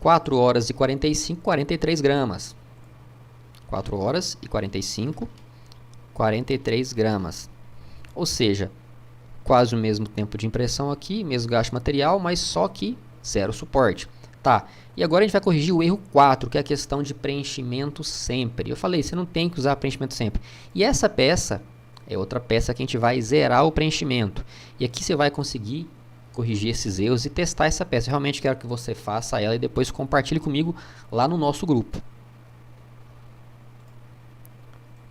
A: 4 horas e 45, 43 gramas. 4 horas e 45, 43 gramas. Ou seja, quase o mesmo tempo de impressão aqui, mesmo gasto de material, mas só que zero suporte. Tá, e agora a gente vai corrigir o erro 4, que é a questão de preenchimento sempre. Eu falei, você não tem que usar preenchimento sempre. E essa peça é outra peça que a gente vai zerar o preenchimento. E aqui você vai conseguir corrigir esses erros e testar essa peça. Eu realmente quero que você faça ela e depois compartilhe comigo lá no nosso grupo.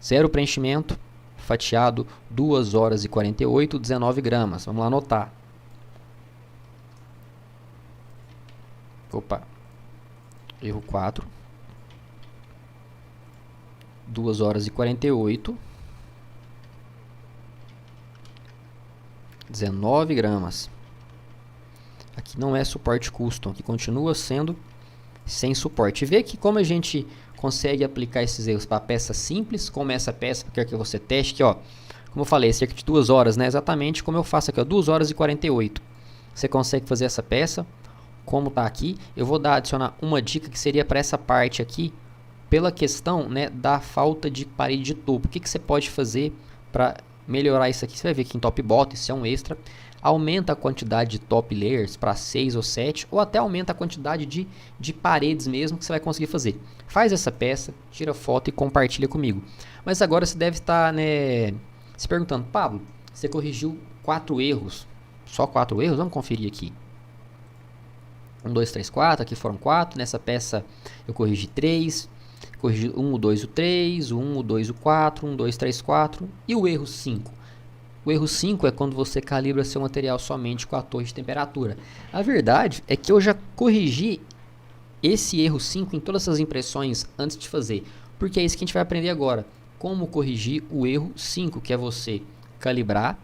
A: Zero preenchimento, fatiado 2 horas e 48, 19 gramas. Vamos lá anotar. Opa, erro 4. 2 horas e 48, 19 gramas. Aqui não é suporte custom, que continua sendo sem suporte. Vê que como a gente consegue aplicar esses erros para peça simples, como essa peça que eu quero que você teste, que, ó, como eu falei, cerca de 2 horas, né? Exatamente como eu faço aqui, ó, 2 horas e 48. Você consegue fazer essa peça, como está aqui. Eu vou adicionar uma dica que seria para essa parte aqui, pela questão, né, da falta de parede de topo. O que você pode fazer para melhorar isso aqui? Você vai ver que em top bottom, isso é um extra. Aumenta a quantidade de top layers para 6 ou 7, ou até aumenta a quantidade de paredes mesmo que você vai conseguir fazer. Faz essa peça, tira foto e compartilha comigo. Mas agora você deve estar, né, se perguntando, Pablo, você corrigiu 4 erros, só 4 erros? Vamos conferir aqui. 1, 2, 3, 4, aqui foram 4, nessa peça eu corrigi 3, corrigi 1, o 2, o 3, o 1, o 2, o 4, 1, 2, 3, 4 e o erro 5. O erro 5 é quando você calibra seu material somente com a torre de temperatura. A verdade é que eu já corrigi esse erro 5 em todas essas impressões antes de fazer, porque é isso que a gente vai aprender agora. Como corrigir o erro 5, que é você calibrar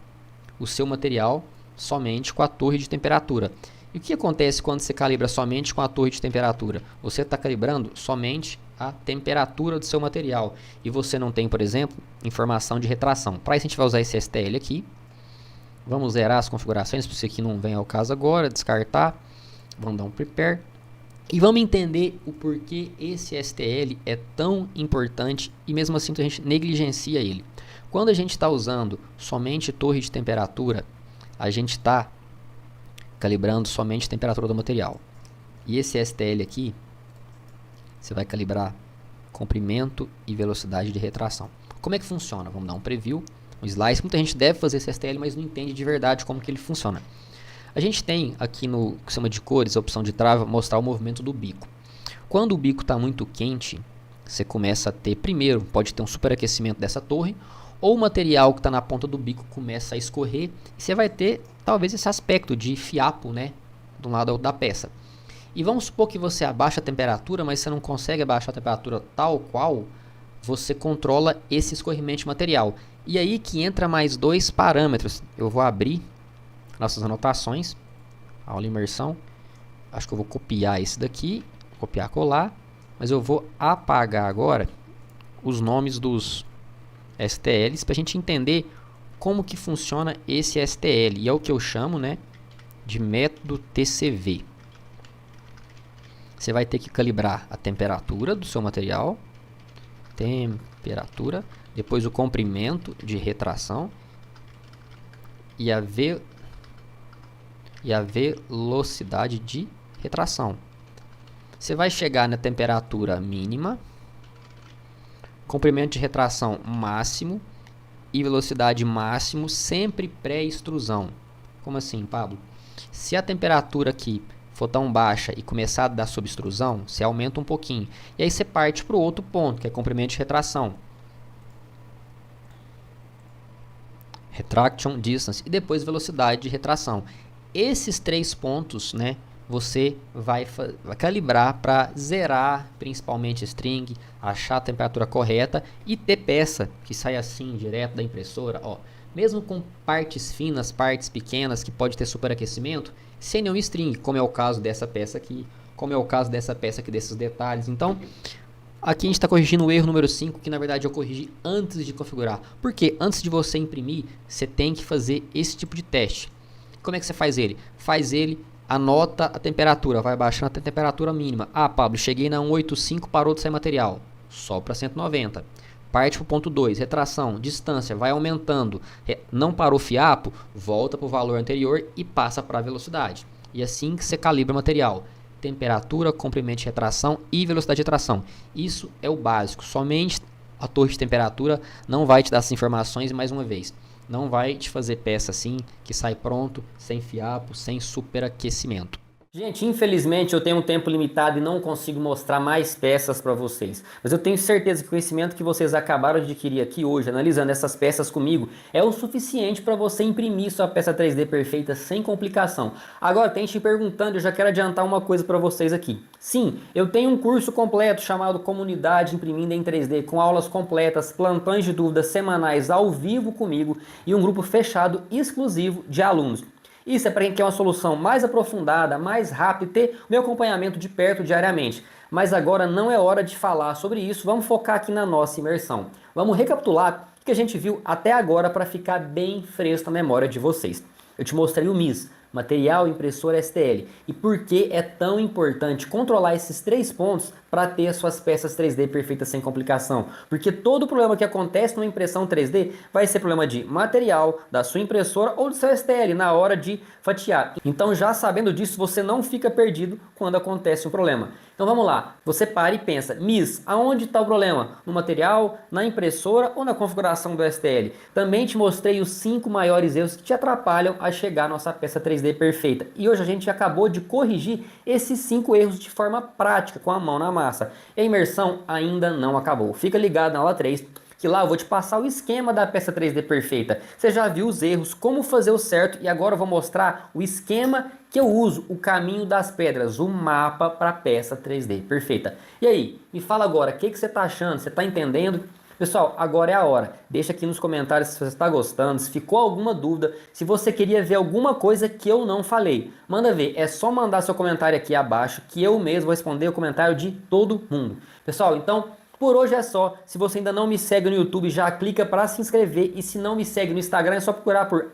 A: o seu material somente com a torre de temperatura. E o que acontece quando você calibra somente com a torre de temperatura? Você está calibrando somente a temperatura do seu material e você não tem, por exemplo, informação de retração. Para isso a gente vai usar esse STL aqui. Vamos zerar as configurações, porque isso aqui não vem ao caso agora, descartar. Vamos dar um prepare. E vamos entender o porquê esse STL é tão importante e mesmo assim a gente negligencia ele. Quando a gente está usando somente torre de temperatura, a gente está calibrando somente a temperatura do material. E esse STL aqui, você vai calibrar comprimento e velocidade de retração. Como é que funciona? Vamos dar um preview, um slice. Muita gente deve fazer esse STL, mas não entende de verdade como que ele funciona. A gente tem aqui no que chama de cores, a opção de trava, mostrar o movimento do bico. Quando o bico está muito quente, você começa a ter, primeiro, pode ter um superaquecimento dessa torre, ou o material que está na ponta do bico começa a escorrer, e você vai ter talvez esse aspecto de fiapo, né, do lado da peça. E vamos supor que você abaixa a temperatura, mas você não consegue abaixar a temperatura tal qual você controla esse escorrimento de material. E aí que entra mais 2 parâmetros. Eu vou abrir nossas anotações, aula imersão. Acho que eu vou copiar esse daqui, copiar, colar, mas eu vou apagar agora os nomes dos STLs para a gente entender como que funciona esse STL. E é o que eu chamo, né, de método TCV. Você vai ter que calibrar a temperatura do seu material, temperatura, depois o comprimento de retração e a velocidade de retração. Você vai chegar na temperatura mínima, comprimento de retração máximo e velocidade máximo, sempre pré-extrusão. Como assim, Pablo? Se a temperatura aqui for tão baixa e começar a dar subextrusão, você aumenta um pouquinho. E aí você parte para o outro ponto, que é comprimento de retração. Retraction Distance e depois velocidade de retração. Esses 3 pontos, né, você vai calibrar para zerar principalmente string, achar a temperatura correta e ter peça que sai assim direto da impressora, ó. Mesmo com partes finas, partes pequenas que pode ter superaquecimento, sem nenhum string, como é o caso dessa peça aqui, desses detalhes. Então, aqui a gente está corrigindo o erro número 5, que na verdade eu corrigi antes de configurar. Porque antes de você imprimir, você tem que fazer esse tipo de teste. Como é que você faz ele? Anota a temperatura, vai baixando até a temperatura mínima. Ah, Pablo, cheguei na 185, parou de sair material. Sobe para 190. Parte para o ponto 2, retração, distância, vai aumentando. Não parou fiapo, volta para o valor anterior e passa para a velocidade. E assim que você calibra o material. Temperatura, comprimento de retração e velocidade de retração. Isso é o básico. Somente a torre de temperatura não vai te dar essas informações. Mais uma vez, não vai te fazer peça assim, que sai pronto, sem fiapo, sem superaquecimento. Gente, infelizmente eu tenho um tempo limitado e não consigo mostrar mais peças para vocês. Mas eu tenho certeza que o conhecimento que vocês acabaram de adquirir aqui hoje, analisando essas peças comigo, é o suficiente para você imprimir sua peça 3D perfeita sem complicação. Agora, tem gente perguntando, eu já quero adiantar uma coisa para vocês aqui. Sim, eu tenho um curso completo chamado Comunidade Imprimindo em 3D, com aulas completas, plantões de dúvidas semanais ao vivo comigo e um grupo fechado exclusivo de alunos. Isso é para quem quer uma solução mais aprofundada, mais rápida e ter meu acompanhamento de perto diariamente. Mas agora não é hora de falar sobre isso, vamos focar aqui na nossa imersão. Vamos recapitular o que a gente viu até agora para ficar bem fresco na memória de vocês. Eu te mostrei o MIS, Material Impressora STL, e por que é tão importante controlar esses 3 pontos para ter as suas peças 3D perfeitas sem complicação. Porque todo problema que acontece numa impressão 3D vai ser problema de material, da sua impressora ou do seu STL na hora de fatiar. Então, já sabendo disso, você não fica perdido quando acontece um problema. Então vamos lá, você para e pensa, Miss, aonde está o problema? No material, na impressora ou na configuração do STL? Também te mostrei os 5 maiores erros que te atrapalham a chegar à nossa peça 3D perfeita. E hoje a gente acabou de corrigir esses 5 erros de forma prática, com a mão na massa. E a imersão ainda não acabou. Fica ligado na aula 3, que lá eu vou te passar o esquema da peça 3D perfeita. Você já viu os erros, como fazer o certo, e agora eu vou mostrar o esquema que eu uso, o caminho das pedras, o mapa para a peça 3D perfeita. E aí, me fala agora, o que você está achando? Você está entendendo? Pessoal, agora é a hora. Deixa aqui nos comentários se você está gostando, se ficou alguma dúvida, se você queria ver alguma coisa que eu não falei. Manda ver, é só mandar seu comentário aqui abaixo que eu mesmo vou responder o comentário de todo mundo. Pessoal, então, por hoje é só. Se você ainda não me segue no YouTube, já clica para se inscrever. E se não me segue no Instagram, é só procurar por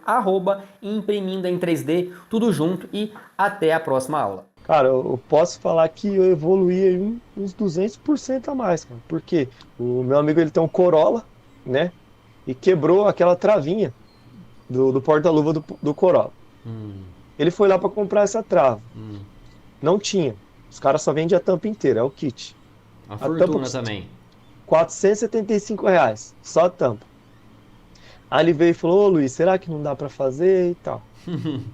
A: @imprimindo em 3D, tudo junto, e até a próxima aula.
C: Cara, eu posso falar que eu evoluí aí uns 200% a mais, cara. Porque o meu amigo, ele tem um Corolla, né? E quebrou aquela travinha do porta-luva do Corolla. Ele foi lá para comprar essa trava. Não tinha. Os caras só vendem a tampa inteira, é o kit.
A: A fortuna também.
C: R$475, só a tampa. Aí ele veio e falou, ô Luiz, será que não dá pra fazer e tal?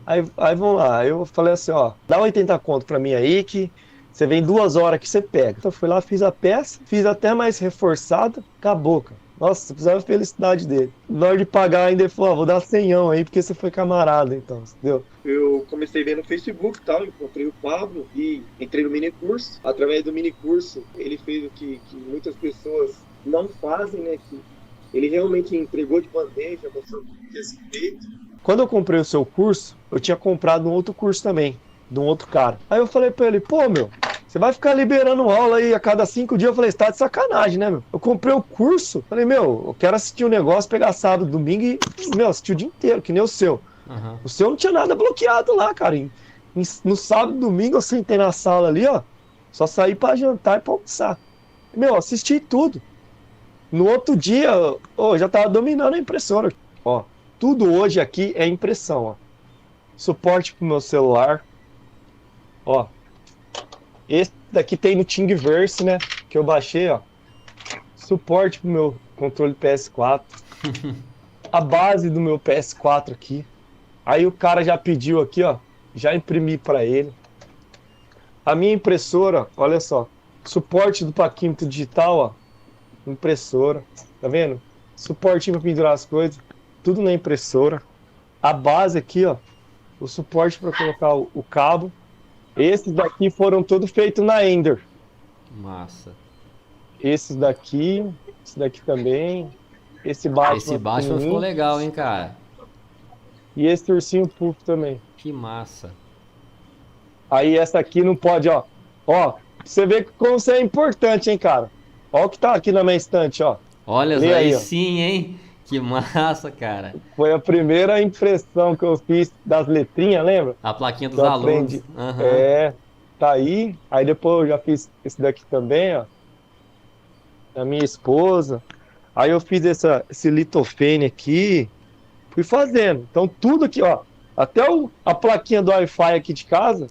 C: aí vamos lá, aí eu falei assim, ó, dá 80 conto pra mim aí que você vem 2 horas que você pega. Então eu fui lá, fiz a peça, fiz até mais reforçada, acabou, cara. Nossa, precisava da felicidade dele. Na hora de pagar ainda ele falou, vou dar 100 aí porque você foi camarada, então, entendeu? Eu comecei a ver no Facebook e tal, encontrei o Pablo e entrei no mini curso. Através do mini curso, ele fez o que muitas pessoas não fazem, né? Que ele realmente entregou de bandeja, mostrou o que tinha sido feito. Quando eu comprei o seu curso, eu tinha comprado um outro curso também, de um outro cara. Aí eu falei pra ele, pô, meu, você vai ficar liberando aula aí a cada 5 dias? Eu falei, você tá de sacanagem, né, meu? Eu comprei o curso, falei, meu, eu quero assistir um negócio, pegar sábado, domingo e, meu, assistir o dia inteiro, que nem o seu. O seu não tinha nada bloqueado lá, cara. No sábado e domingo eu sentei na sala ali, ó, só saí pra jantar e pra almoçar. Meu, assisti tudo. No outro dia, eu já tava dominando a impressora. Ó, tudo hoje aqui é impressão, ó. Suporte pro meu celular. Ó. Esse daqui tem no Thingiverse, né? Que eu baixei, ó. Suporte pro meu controle PS4. A base do meu PS4 aqui. Aí o cara já pediu aqui, ó. já imprimi para ele. A minha impressora, olha só, suporte do paquímetro digital, ó, impressora, tá vendo? Suportinho para pendurar as coisas, tudo na impressora. A base aqui, ó, o suporte para colocar o cabo. Esses daqui foram todos feitos na Ender.
A: Massa.
C: Esses daqui, esse daqui também. Esse Batman
A: ficou legal, hein, cara?
C: E esse ursinho puff também.
A: Que massa.
C: Aí essa aqui não pode, ó. Ó, você vê como você é importante, hein, cara. Ó o que tá aqui na minha estante, ó.
A: Olha
C: Lê
A: aí,
C: ó.
A: sim, hein? Que massa, cara.
C: Foi a primeira impressão que eu fiz das letrinhas, lembra?
A: A plaquinha dos
C: Eu
A: alunos.
C: aprendi. Tá aí. Aí depois eu já fiz esse daqui também, ó. Da minha esposa. Aí eu fiz esse litofene aqui. Fui fazendo. Então tudo aqui, ó. Até a plaquinha do Wi-Fi aqui de casa,